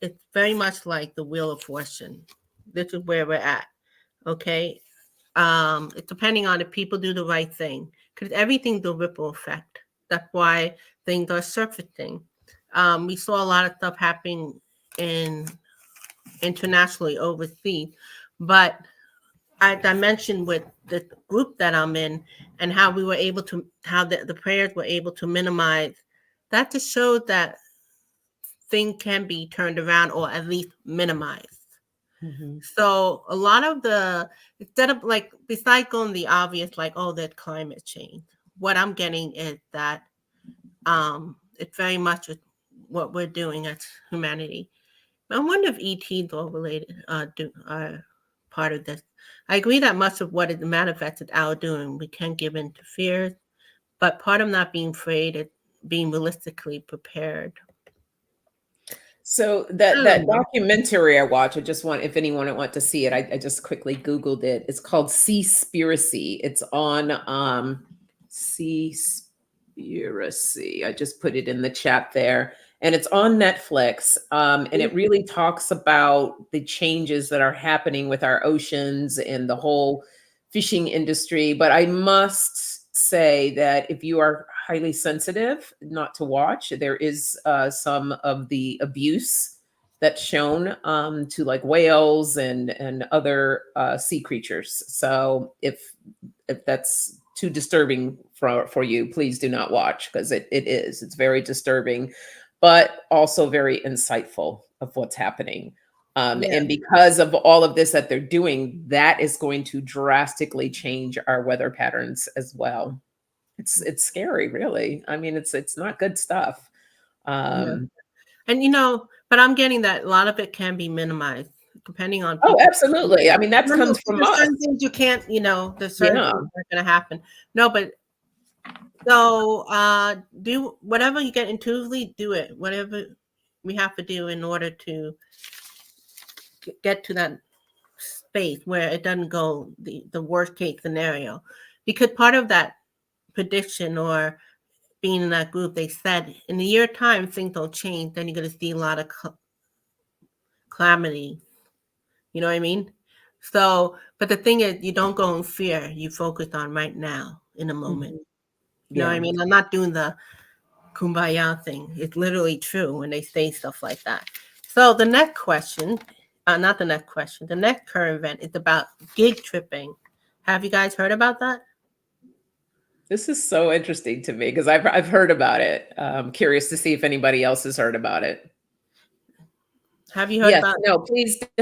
it's very much like the Wheel of Fortune. This is where we're at. Okay, it's depending on if people do the right thing, because everything's a ripple effect. That's why things are surfacing. We saw a lot of stuff happening in internationally overseas, but as I mentioned with the group that I'm in and how we were able to, how the prayers were able to minimize, that just showed that things can be turned around or at least minimized. Mhm. So a lot of the, instead of like, besides going the obvious, like, oh, that climate change, what I'm getting is that it's very much what we're doing as humanity. I wonder if ETs are related, are part of this. I agree that much of what is manifested our doing, we can give in to fears, but part of not being afraid is being realistically prepared. So I that don't know. documentary I watch, I just want if anyone would want to see it, I just quickly Googled it. It's called Seaspiracy. It's on Seaspiracy. I just put it in the chat there. And it's on Netflix. And it really talks about the changes that are happening with our oceans and the whole fishing industry. But I must say that if you are highly sensitive, not to watch. There is some of the abuse that's shown to like whales and other sea creatures. So if that's too disturbing for you, please do not watch because it is. It's very disturbing, but also very insightful of what's happening. Yeah, And because of all of this that they're doing, that is going to drastically change our weather patterns as well. It's scary, really. I mean, it's not good stuff. yeah. Um, And but I'm getting that a lot of it can be minimized depending on oh, people's absolutely. behavior. I mean, that No, no, comes from there's us. certain things you can't, there's certain Yeah. things that are gonna happen. No, but so do whatever you get intuitively, do it. Whatever we have to do in order to get to that space where it doesn't go the worst case scenario. Because part of that prediction or being in that group, they said in a year time things don't change, then you're gonna see a lot of calamity. You know what I mean? So, but the thing is, you don't go in fear. You focus on right now in a moment. Mhm. You know what I Yeah. mean? I'm not doing the kumbaya thing. It's literally true when they say stuff like that. So the next question, not the next question, the next current event is about gig tripping. Have you guys heard about that? This is so interesting to me because I've heard about it. Curious to see if anybody else has heard about it. Have you heard Yes, about? no,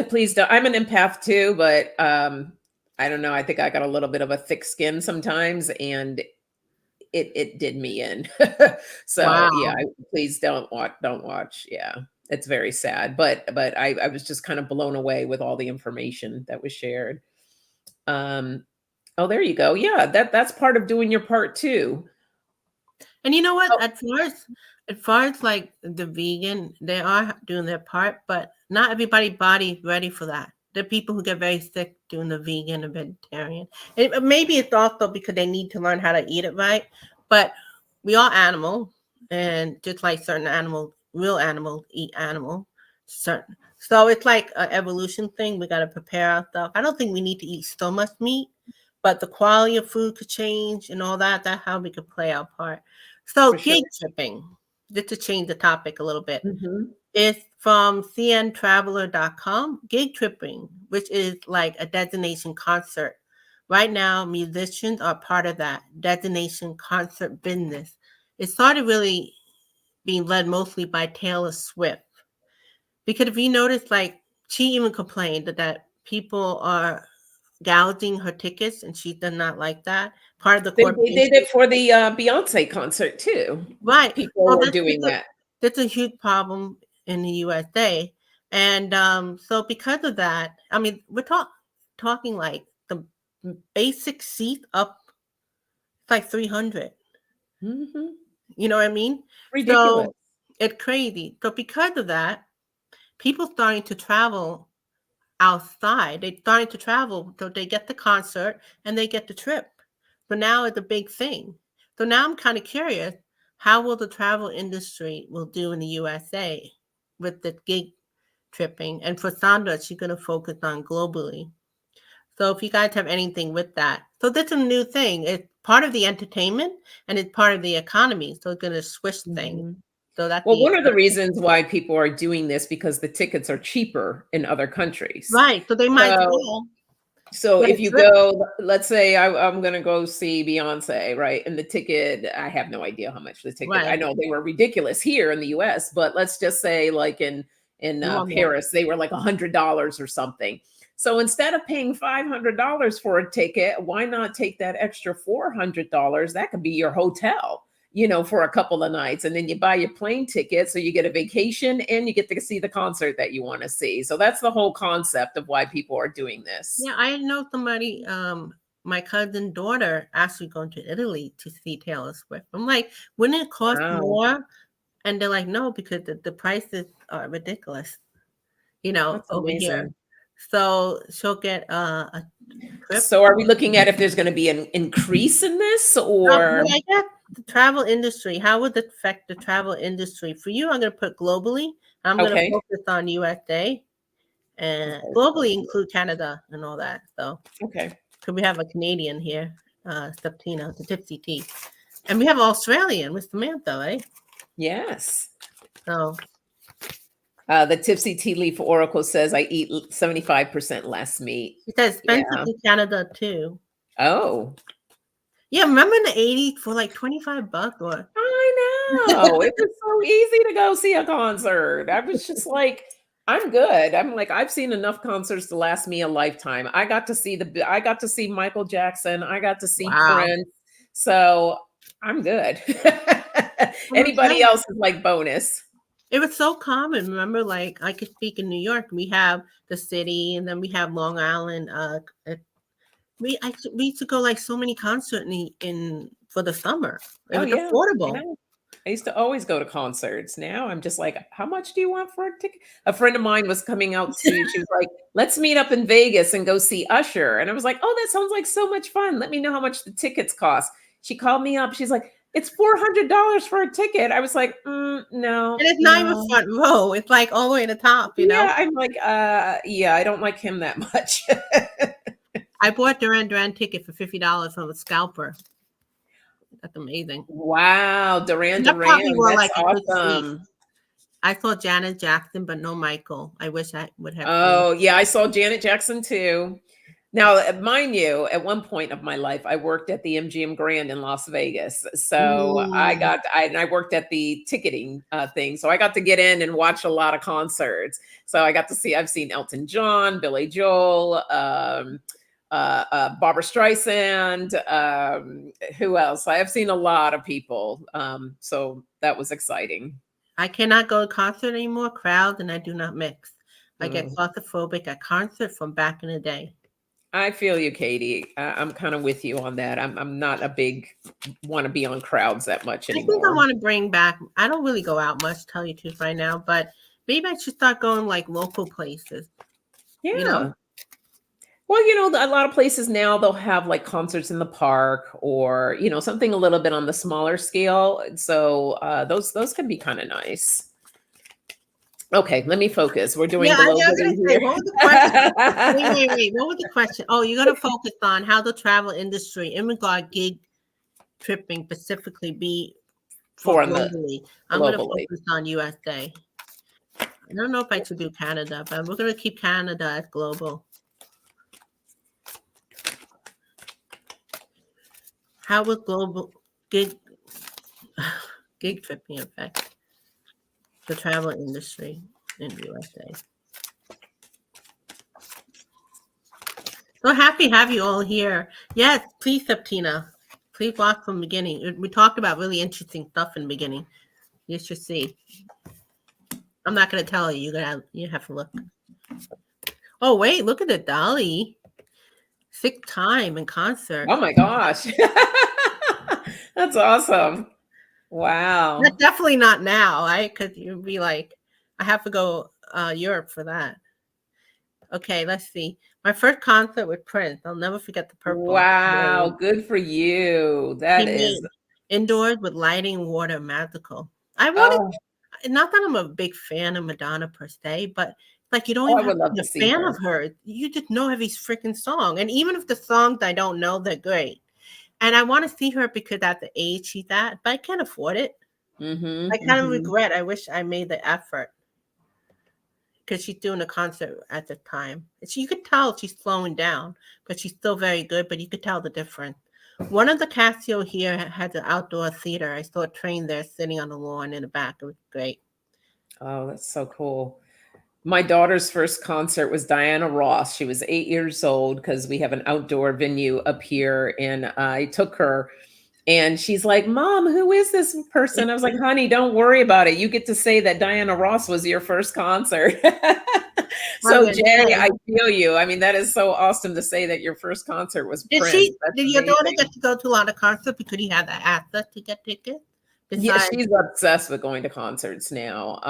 please don't. I'm an empath too, but I don't know. I think I got a little bit of a thick skin sometimes, and it did me in. So yeah, Wow. please don't watch. Yeah. It's very sad, but I was just kind of blown away with all the information that was shared. Um oh, there you go. Yeah, that's part of doing your part too. And you know what? Oh, As far as like the vegan, they are doing their part, but not everybody body ready for that. There are people who get very sick doing the vegan and vegetarian. Maybe it's also because they need to learn how to eat it right. But we are animal, and just like certain animals, real animals eat animal. Certain. So it's like an evolution thing. We got to prepare ourselves. I don't think we need to eat so much meat, but the quality of food could change and all that. That's how we could play our part. for So sure. gig tripping, just to change the topic a little bit, Mhm. is from cntraveler.com. Gig tripping, which is like a destination concert. Right now, musicians are part of that destination concert business. It started really being led mostly by Taylor Swift. Because if you notice, like, she even complained that people are gouging her tickets, and she does not like that. Part of the They did corporation. it for the Beyonce concert too. Right. People Well, were that's doing that. that's a huge problem in the USA, and so because of that, I mean, we're talking like the basic seat up like 300. Mhm. You know what I mean? So Ridiculous. It's crazy. So because of that, people starting to travel outside. They starting to travel, so they get the concert and they get the trip. So now it's a big thing. So now I'm kind of curious, how will the travel industry will do in the USA with the gig tripping? And for Sandra, she's going to focus on globally. So if you guys have anything with that. So this is a new thing. It's part of the entertainment and it's part of the economy. So it's going to switch things. Mhm. So that's Well, the one of the reasons why people are doing this because the tickets are cheaper in other countries. right. So they might as So well so get a if you trip. go, let's say I'm gonna go see Beyonce, right? And the ticket, I have no idea how much the ticket. I Right. know they were ridiculous here in the US, but let's just say like in You want more. Paris, they were like $100 or something. So instead of paying $500 for a ticket, why not take that extra $400? That could be your hotel, for a couple of nights. And then you buy your plane ticket. So you get a vacation and you get to see the concert that you want to see. So that's the whole concept of why people are doing this. Yeah, I know somebody, my cousin's daughter actually going to Italy to see Taylor Swift. I'm like, wouldn't it cost Wow. more? And they're like, no, because the prices are ridiculous, That's over here. amazing. So she'll get a trip. So are we looking at if there's going to be an increase in this or Well, I guess the travel industry, how would it affect the travel industry? For you, I'm going to put globally. I'm going to okay. focus on USA and Okay. globally include Canada and all that. So, Okay. because we have a Canadian here, Septina, the Tipsy Tea. And we have Australian with Samantha, right? Yes. So The Tipsy Tea Leaf Oracle says I eat 75% less meat. she says expensive Yeah. in Canada too. Oh, Yeah, remember in the 80s for like $25 or I know. It was so easy to go see a concert. I was just like, I'm good. I'm like, I've seen enough concerts to last me a lifetime. I got to see Michael Jackson. I got to see wow. Prince. So I'm good. And I'm Anybody telling else is like bonus. it was so common. Remember, like I could speak in New York. We have the city, and then we have Long Island. We used to go like so many concerts in for the summer. It Oh was yeah. I affordable. know. I used to always go to concerts. Now I'm just like, how much do you want for a ticket? A friend of mine was coming out she was like, let's meet up in Vegas and go see Usher. And I was like, oh, that sounds like so much fun. Let me know how much the tickets cost. She called me up. She's like, it's $400 for a ticket. I was like, no, And it's not even no. front row. It's like all the way to the top. Yeah, I'm like, yeah, I don't like him that much. I bought Duran Duran ticket for $50 from a scalper. That's amazing. Wow, Duran And that probably Duran, were that's like a good seat. awesome. I saw Janet Jackson, but no Michael. I wish I would have seen. Oh, yeah, I saw Janet Jackson too. Now, mind you, at one point of my life, I worked at the MGM Grand in Las Vegas. So Mm. I worked at the ticketing thing. So I got to get in and watch a lot of concerts. So I've seen Elton John, Billy Joel, Barbara Streisand. Who else? I have seen a lot of people. So that was exciting. I cannot go to concert anymore, crowds, and I do not mix. I get Mm. claustrophobic at concert from back in the day. I feel you, Katie. I'm kind of with you on that. I'm not a big want to be on crowds that much I think I anymore. want to bring back. I don't really go out much, tell you the truth, right now, but maybe I should start going like local places. You know, Yeah. Well, a lot of places now they'll have like concerts in the park or, something a little bit on the smaller scale. So those can be kind of nice. Okay, let me focus. We're doing yeah. I was gonna globally say, here. what was the question? Wait. What was the question? Oh, you got to focus on how the travel industry, in regard gig tripping specifically, be for For the globally. I'm gonna globally. focus on USA. I don't know if I should do Canada, but we're gonna keep Canada as global. How will global gig gig tripping affect the travel industry in the USA? So happy to have you all here. Yes, please, Septina. Please walk from the beginning. We talked about really interesting stuff in the beginning. You should see. I'm not gonna tell you. You have to look. Oh wait, look at the Dolly. Sick time in concert. Oh my gosh. That's awesome. Wow. Definitely not now, right? Because you'd be like, I have to go Europe for that. Okay, let's see. My first concert with Prince. I'll never forget the purple. Wow, good for you. He That is, made indoors with lighting, water, magical. I wanted, oh, not that I'm a big fan of Madonna per se, but like you don't oh, I even have would to love be to a see fan of her. her. You just know every freaking song. And even if the songs I don't know, they're great. And I want to see her because at the age she's at, but I can't afford it. I Mm-hmm, kind of mm-hmm. regret. I wish I made the effort because she's doing a concert at the time. You could tell she's slowing down, but she's still very good. But you could tell the difference. One of the Casio here has an outdoor theater. I saw a train there sitting on the lawn in the back. It was great. Oh, that's so cool. My daughter's first concert was Diana Ross. She was 8 years old because we have an outdoor venue up here, and I took her. And she's like, "Mom, who is this person?" I was like, "Honey, don't worry about it. You get to say that Diana Ross was your first concert." I So, would Jay, say. I feel you. I mean, that is so awesome to say that your first concert was Did Prince. she? That's Did your daughter amazing. get to go to a lot of concerts because he had the access to get tickets? Yeah, Besides, she's obsessed with going to concerts now.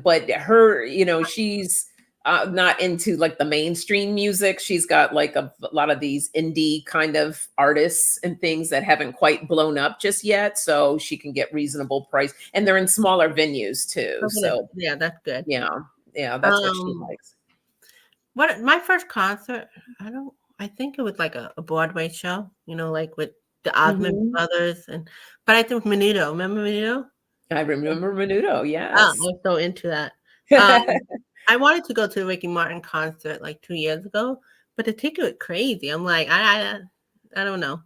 But her, she's not into like the mainstream music. She's got like a lot of these indie kind of artists and things that haven't quite blown up just yet. So she can get reasonable price, and they're in smaller venues too. So yeah, that's good. yeah, yeah, that's what she Um, likes. what my first concert? I don't. I think it was like a Broadway show. Like with the Osmond Hmm. brothers, but I think Menudo. Remember Menudo? I remember Menudo. Oh, Yes. I'm so into that. Um, I wanted to go to the Ricky Martin concert like 2 years ago, but the ticket was crazy. I'm like, I don't know.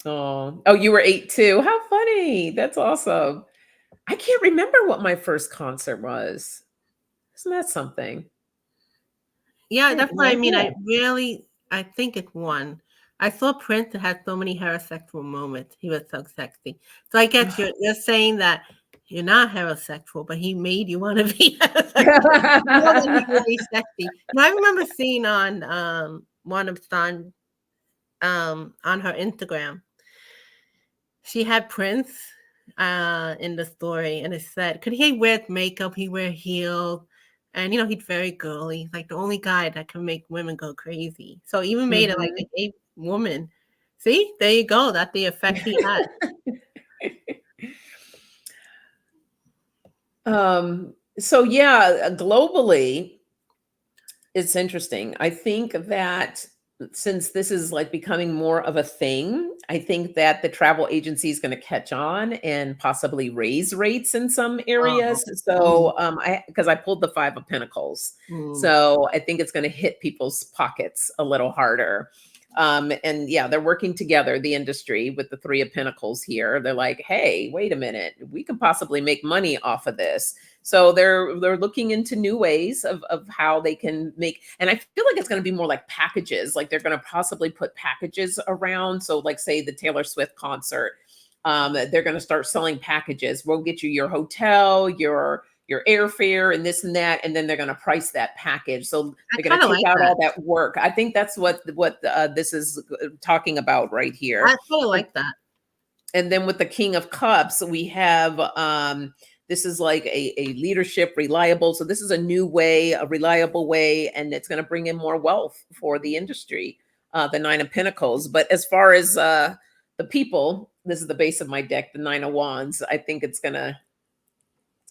Oh, you were 8 too. How funny. That's awesome. I can't remember what my first concert was. Isn't that something? Yeah, I have that's what no I mean. idea. I think it's one. I saw Prince that had so many heterosexual moments. He was so sexy. So I guess you're saying that you're not heterosexual, but he made you want to be heterosexual more than he's really sexy. I remember seeing on one of Son on her Instagram, she had Prince in the story, and it said, "Could he wear makeup? He wear heels." And he's very girly, like the only guy that can make women go crazy. So even made it like a Mhm. gay woman. See, there you go. That's the effect he had. So yeah, globally, it's interesting. I think that since this is like becoming more of a thing, I think that the travel agency is going to catch on and possibly raise rates in some Oh, areas. mm, So, because I pulled the Five of Pentacles, mm. so I think it's going to hit people's pockets a little harder. And yeah, they're working together, the industry with the Three of Pentacles here. They're like, hey, wait a minute, we can possibly make money off of this. So they're looking into new ways of how they can make, and I feel like it's going to be more like packages. Like they're going to possibly put packages around. So like say the Taylor Swift concert, they're going to start selling packages. We'll get you your hotel, your airfare, and this and that, and then they're going to price that package. So I they're going kind to of take like out that. all that work. I think that's what this is talking about right I here. kind of like that. And then with the King of Cups, we have this is like a leadership reliable. So this is a new way, a reliable way, and it's going to bring in more wealth for the industry. The Nine of Pentacles. But as far as the people, this is the base of my deck, the Nine of Wands. I think it's gonna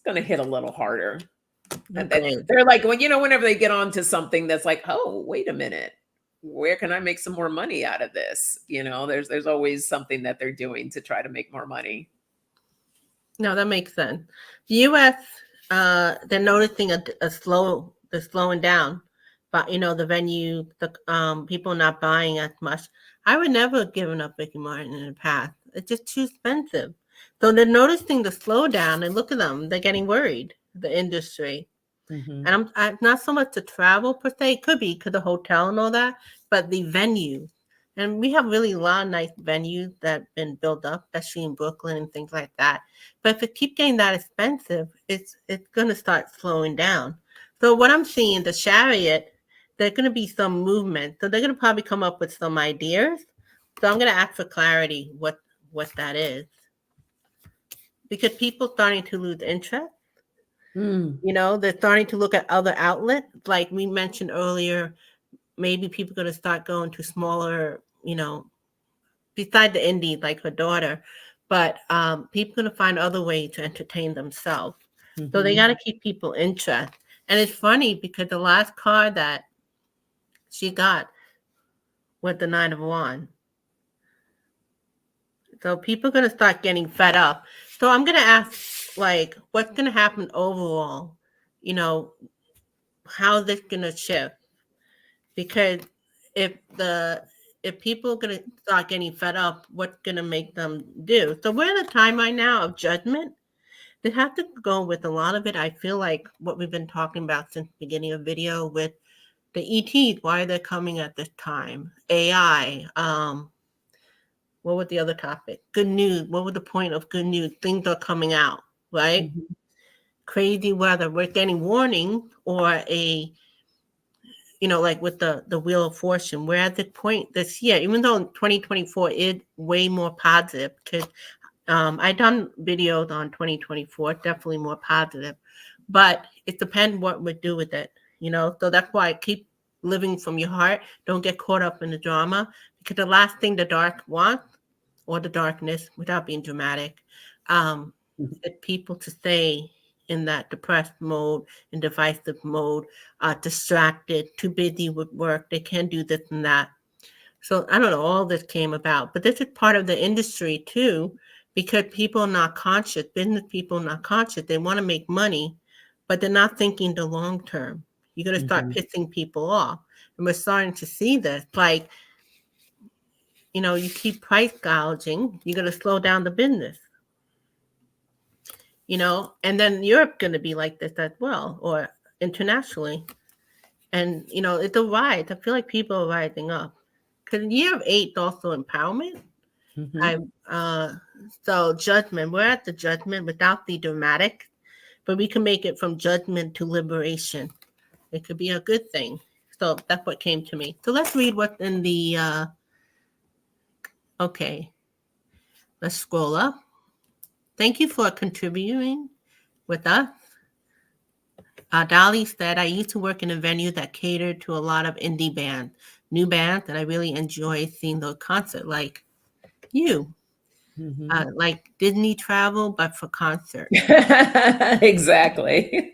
hit a little harder. Great. They're like, well, whenever they get onto something that's like, oh, wait a minute, where can I make some more money out of this? There's always something that they're doing to try to make more money. No, that makes sense. The U.S. They're noticing they're slowing down, but the venue, the people not buying as much. I would never have given up Ricky Martin in the past. It's just too expensive. So they're noticing the slowdown, and look at them. They're getting worried. The industry. Mhm. And I'm not so much the travel per se. It could be because the hotel and all that, but the venue. And we have really a lot of nice venues that have been built up, especially in Brooklyn and things like that. But if it keeps getting that expensive, it's gonna start slowing down. So what I'm seeing, the Chariot, there's gonna be some movement. So they're gonna probably come up with some ideas. So I'm gonna ask for clarity what that is. because people starting to lose interest. Mm. They're starting to look at other outlets. Like we mentioned earlier, maybe people are going to start going to smaller, beside the indies, like her daughter. But people are going to find other ways to entertain themselves. So they got Mhm. to keep people interested. And it's funny because the last card that she got was the Nine of Wands. So people are going to start getting fed up. So I'm going to ask, like, what's going to happen overall? You know, how is this going to shift? Because if the if people are going to start getting fed up, what's going to make them do? So we're in a time right now of judgment. They have to go with a lot of it. I feel like what we've been talking about since the beginning of video with the ETs, why they're coming at this time, AI, what was the other topic? Good news. What was the point of good news? Things are coming out, right? Mhm. Crazy weather. We're getting warning or like with the Wheel of Fortune. We're at the point this year, even though 2024 is way more positive, because I done videos on 2024, definitely more positive, but it depends what we do with it. So that's why I keep living from your heart. Don't get caught up in the drama, because the last thing the dark wants, or the darkness, without being dramatic, um, Mhm. is people to stay in that depressed mode, in divisive mode, distracted, too busy with work. They can't do this and that. So I don't know, all this came about, but this is part of the industry too, because people are not conscious, business people are not conscious. They want to make money, but they're not thinking the long term. You're going to start Mhm. pissing people off. And we're starting to see this. Like, you keep price gouging, you're going to slow down the business, and then Europe going to be like this as well, or internationally. And, it's a rise. I feel like people are rising up. Because year of 8 is also empowerment. I Mhm. So judgment. We're at the judgment without the dramatic, but we can make it from judgment to liberation. It could be a good thing. So that's what came to me. So let's read what's in the. Okay, let's scroll up. Thank you for contributing with us. Dolly said, I used to work in a venue that catered to a lot of indie bands, new bands, and I really enjoy seeing those concerts like you, Mhm. like Disney travel, but for concert. Exactly.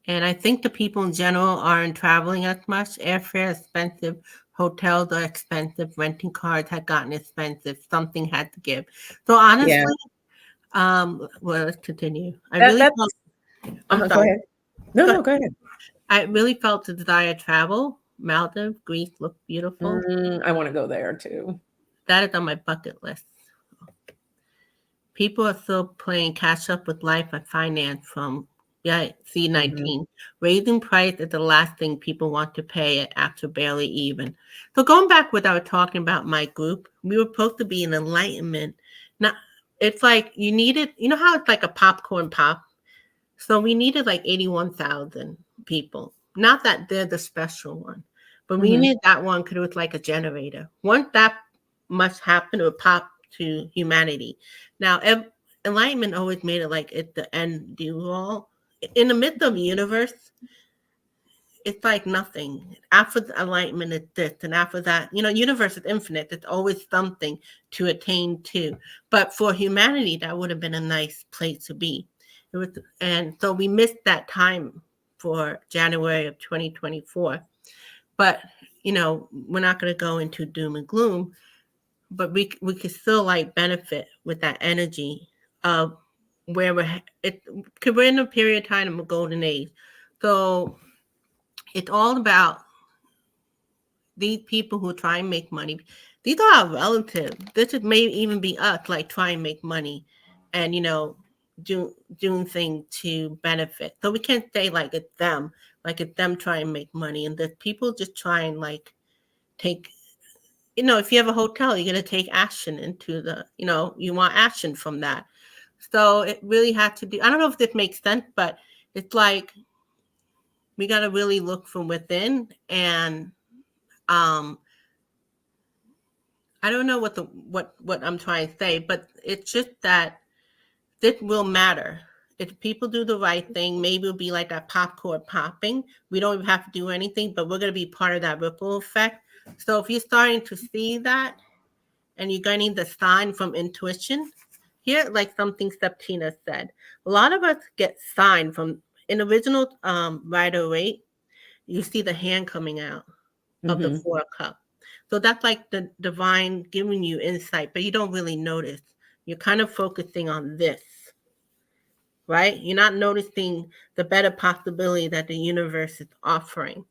And I think the people in general aren't traveling as much. Airfare is expensive, hotels are expensive, renting cars had gotten expensive. Something had to give. So Yeah. honestly, well, let's continue. I That really that's felt. I'm Uh-huh, go sorry. ahead. No, Go ahead. no, go ahead. I really felt the desire to travel. Maldives, Greece looked beautiful. I wanna go there too. That is on my bucket list. People are still playing catch up with life and finance from, yeah, Mhm. C19. Raising price is the last thing people want to pay after barely even. So going back what I was talking about my group, we were supposed to be an enlightenment. Now it's like you needed, how it's like a popcorn pop. So we needed like 81,000 people. Not that they're the special one, but we Mhm. needed that one because it was like a generator. Once that must happen, it would pop to humanity. Now, enlightenment always made it like it's the end do all. In the midst of the universe, it's like nothing. After the enlightenment is this, and after that, universe is infinite. It's always something to attain to. But for humanity, that would have been a nice place to be. It was, and so we missed that time for January of 2024. But we're not going to go into doom and gloom. But we could still like benefit with that energy of where we're in a period of time of a golden age. So it's all about these people who try and make money. These are our relatives. This is may even be us, like try and make money, and doing things to benefit. So we can't say like it's them trying to make money, and the people just try and like take. If you have a hotel, you're gonna take action into you want action from that. So it really had to do. I don't know if this makes sense, but it's like we got to really look from within and um I don't know what I'm trying to say, but it's just that this will matter. If people do the right thing, maybe it'll be like that popcorn popping. We don't even have to do anything, but we're going to be part of that ripple effect. So if you're starting to see that and you're getting the sign from intuition, here, like something Septina said, a lot of us get sign from in original Rider Waite. You see the hand coming out of the Hmm. four cup. So that's like the divine giving you insight, but you don't really notice. You're kind of focusing on this, right? You're not noticing the better possibility that the universe is offering.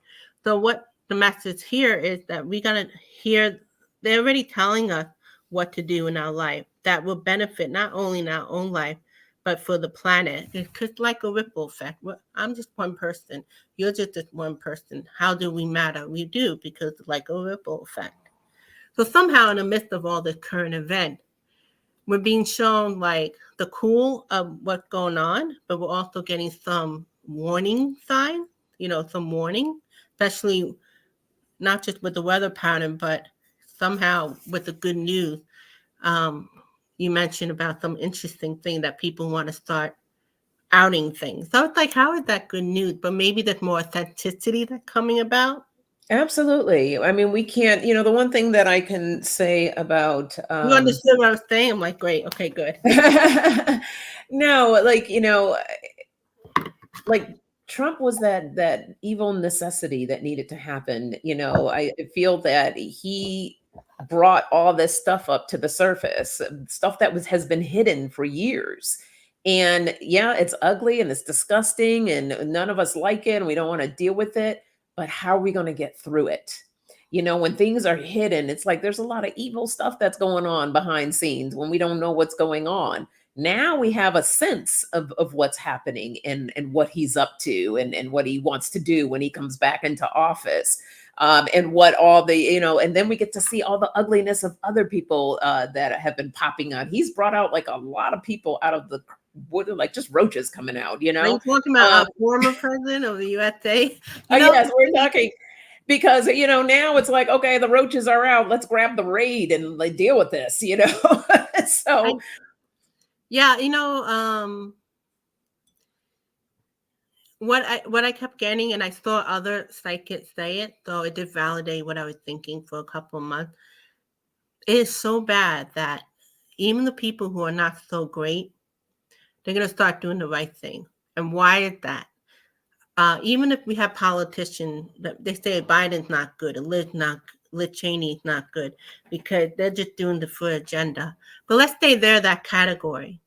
So, what the message here is that we got to hear, they're already telling us what to do in our life that will benefit not only in our own life, but for the planet. It's like a ripple effect. I'm just one person. You're just this one person. How do we matter? We do because it's like a ripple effect. So, somehow, in the midst of all this current event, we're being shown like the cool of what's going on, but we're also getting some warning signs, some warning, especially not just with the weather pattern, but somehow with the good news. Um, you mentioned about some interesting thing that people want to start outing things. So it's like, how is that good news? But maybe there's more authenticity that's coming about. Absolutely. I mean, we can't, the one thing that I can say about You understood what I was saying? I'm like, great, okay, good. no, like Trump was that evil necessity that needed to happen. I feel that he brought all this stuff up to the surface, stuff that has been hidden for years. And yeah, it's ugly and it's disgusting and none of us like it and we don't want to deal with it, but how are we going to get through it? When things are hidden, it's like there's a lot of evil stuff that's going on behind scenes when we don't know what's going on. Now we have a sense of what's happening and what he's up to and what he wants to do when he comes back into office. And what all the, and then we get to see all the ugliness of other people that have been popping out. He's brought out like a lot of people out of the wood, like just roaches coming out, Are you talking about Um, our former president of the USA? oh, You know, yes, we're talking because now it's like, okay, the roaches are out. Let's grab the raid and like deal with this. I, So yeah, what I kept getting, and I saw other psychics say it, so it did validate what I was thinking for a couple of months. It is so bad that even the people who are not so great, they're gonna start doing the right thing. And why is that? Even if we have politicians that they say Biden's not good, or Liz Cheney's not good, because they're just doing the full agenda. But let's say they're that category.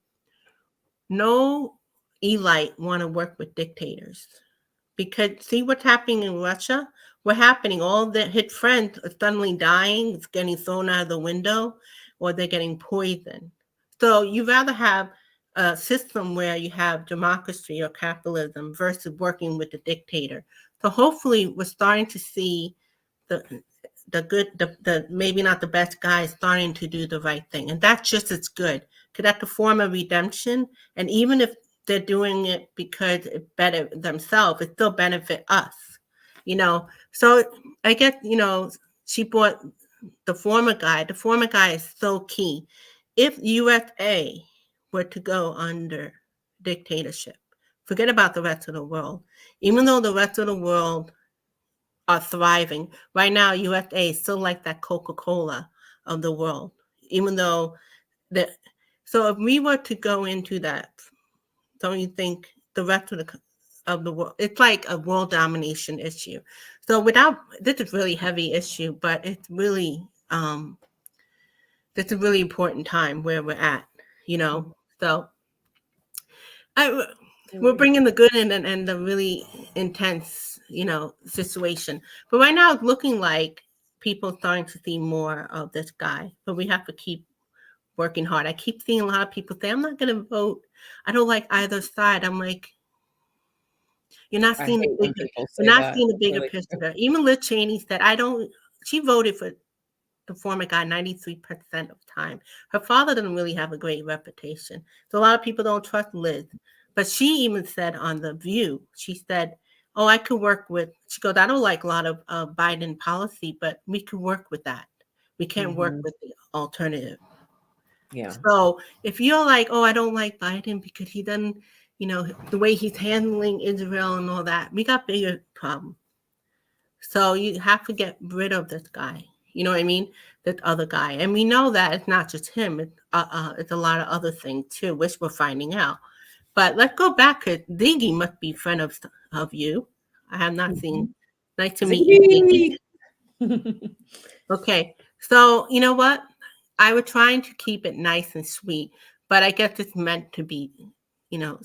No elite want to work with dictators. Because see what's happening in Russia? What happening? All their hit friends are suddenly dying, it's getting thrown out of the window, or they're getting poisoned. So you rather have a system where you have democracy or capitalism versus working with the dictator. So hopefully we're starting to see the the maybe not the best guys starting to do the right thing. And that's just as good. Because that's a form of redemption. And even if they're doing it because it better themselves, it still benefit us. You know. So I guess, she brought the former guy. The former guy is so key. If USA were to go under dictatorship, forget about the rest of the world. Even though the rest of the world are thriving. Right now, USA is still like that Coca-Cola of the world, even though the so if we were to go into that, don't you think the rest of the world, it's like a world domination issue. So without this is really heavy issue, but it's a really important time where we're at, you know. So I, you're we're right. bringing the good in and the really intense, situation. But right now, it's looking like people starting to see more of this guy. But we have to keep working hard. I keep seeing a lot of people say, "I'm not going to vote. I don't like either side." I'm like, "You're not I seeing the hate when bigger. people You're say not that. seeing the bigger Really. picture." Even Liz Cheney said, "I don't." She voted for the former guy 93% of the time. Her father didn't really have a great reputation. So a lot of people don't trust Liz. But she even said on The View, she said, "Oh, she goes, I don't like a lot of Biden policy, but we could work with that. We can't work Mhm. with the alternative. Yeah. So if you're like, oh, I don't like Biden because he doesn't, the way he's handling Israel and all that, we got bigger problems. So you have to get rid of this guy. You know what I mean? That other guy. And we know that it's not just him. It's a lot of other things too, which we're finding out. But let's go back. Ziggy must be a friend of you. I have not seen. Mhm. Nice to meet you, Ziggy. Ziggy. Okay. So you know what? I was trying to keep it nice and sweet, but I guess it's meant to be,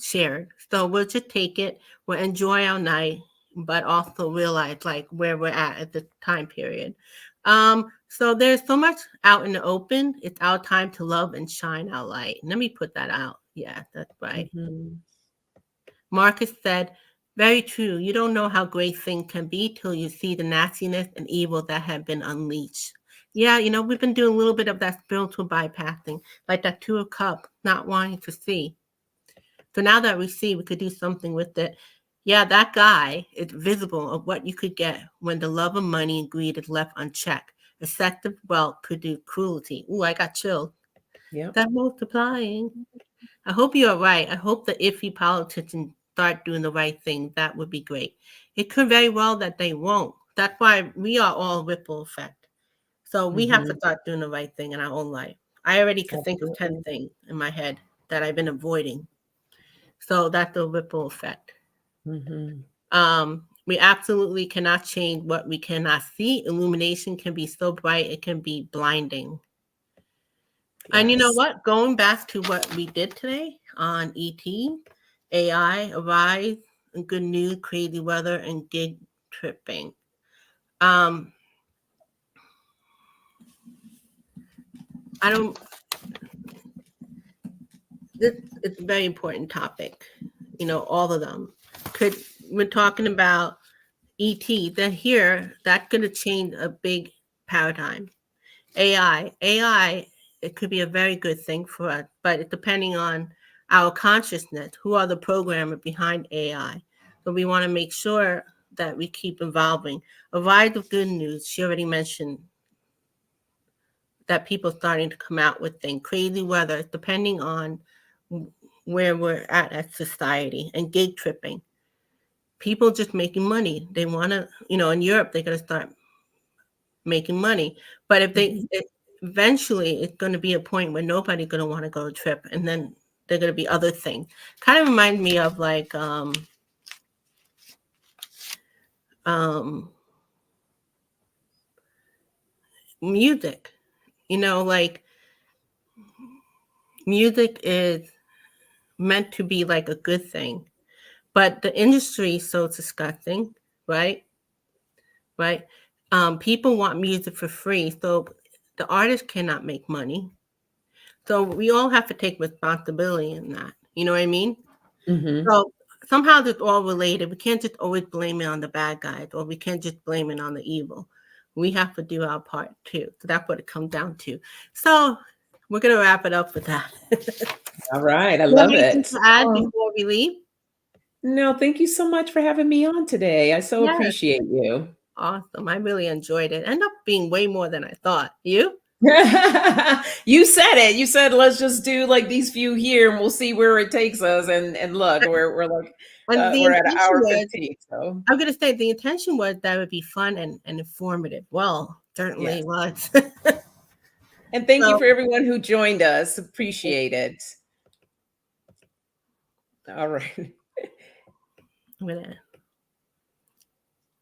shared. So we'll just take it. We'll enjoy our night, but also realize like where we're at the time period. So there's so much out in the open. It's our time to love and shine our light. Let me put that out. Yeah, that's right. Mhm. Marcus said, very true. You don't know how great things can be till you see the nastiness and evil that have been unleashed. Yeah, we've been doing a little bit of that spiritual bypassing, like that Two of Cups, not wanting to see. So now that we see, we could do something with it. Yeah, that guy is visible of what you could get when the love of money and greed is left unchecked. Excessive wealth produce cruelty. Ooh, I got chilled. Yep. That's multiplying. I hope you are right. I hope the iffy politicians start doing the right thing. That would be great. It could very well that they won't. That's why we are all ripple effect. So we have to Mhm. start doing the right thing in our own life. I already could think of 10 Absolutely. things in my head that I've been avoiding. So that's the ripple effect. Mhm. We absolutely cannot change what we cannot see. Illumination can be so bright, it can be blinding. And you know Yes. what? Going back to what we did today on ET, AI, Arise, and Good News, Crazy Weather, and Gig Tripping. Um, I don't. This is a very important topic. All of them. We're talking about ET? That here, that's going to change a big paradigm. AI, it could be a very good thing for us, but it's depending on our consciousness. Who are the programmer behind AI? So we want to make sure that we keep evolving. A rise of good news. She already mentioned that people starting to come out with things. Crazy weather, depending on where we're at society, and gig tripping. People just making money. They want to, in Europe, they're going to start making money. But if Mhm. eventually it's going to be a point where nobody's going to want to go trip, and then there are going to be other things. Kind of remind me of like um, music. Like music is meant to be like a good thing, but the industry is so disgusting, right? Right? People want music for free, so the artist cannot make money. So we all have to take responsibility in that. You know what I mean? Mhm. So somehow it's all related. We can't just always blame it on the bad guys, or we can't just blame it on the evil. We have to do our part too. So that's what it comes down to. So we're gonna wrap it up with that. All right. I You have love anything it. to add Oh, before we leave? no, thank you so much for having me on today. I so Yes. appreciate you. Awesome. I really enjoyed it. Ended up being way more than I thought. You? You said it. You said let's just do like these few here and we'll see where it takes us. And look, we're like And the we're at an intention hour was, 15. So I'm gonna say the intention was that it would be fun and informative. Well, certainly yes. was. And thank you So for everyone who joined us. Appreciate it. All right. I'm gonna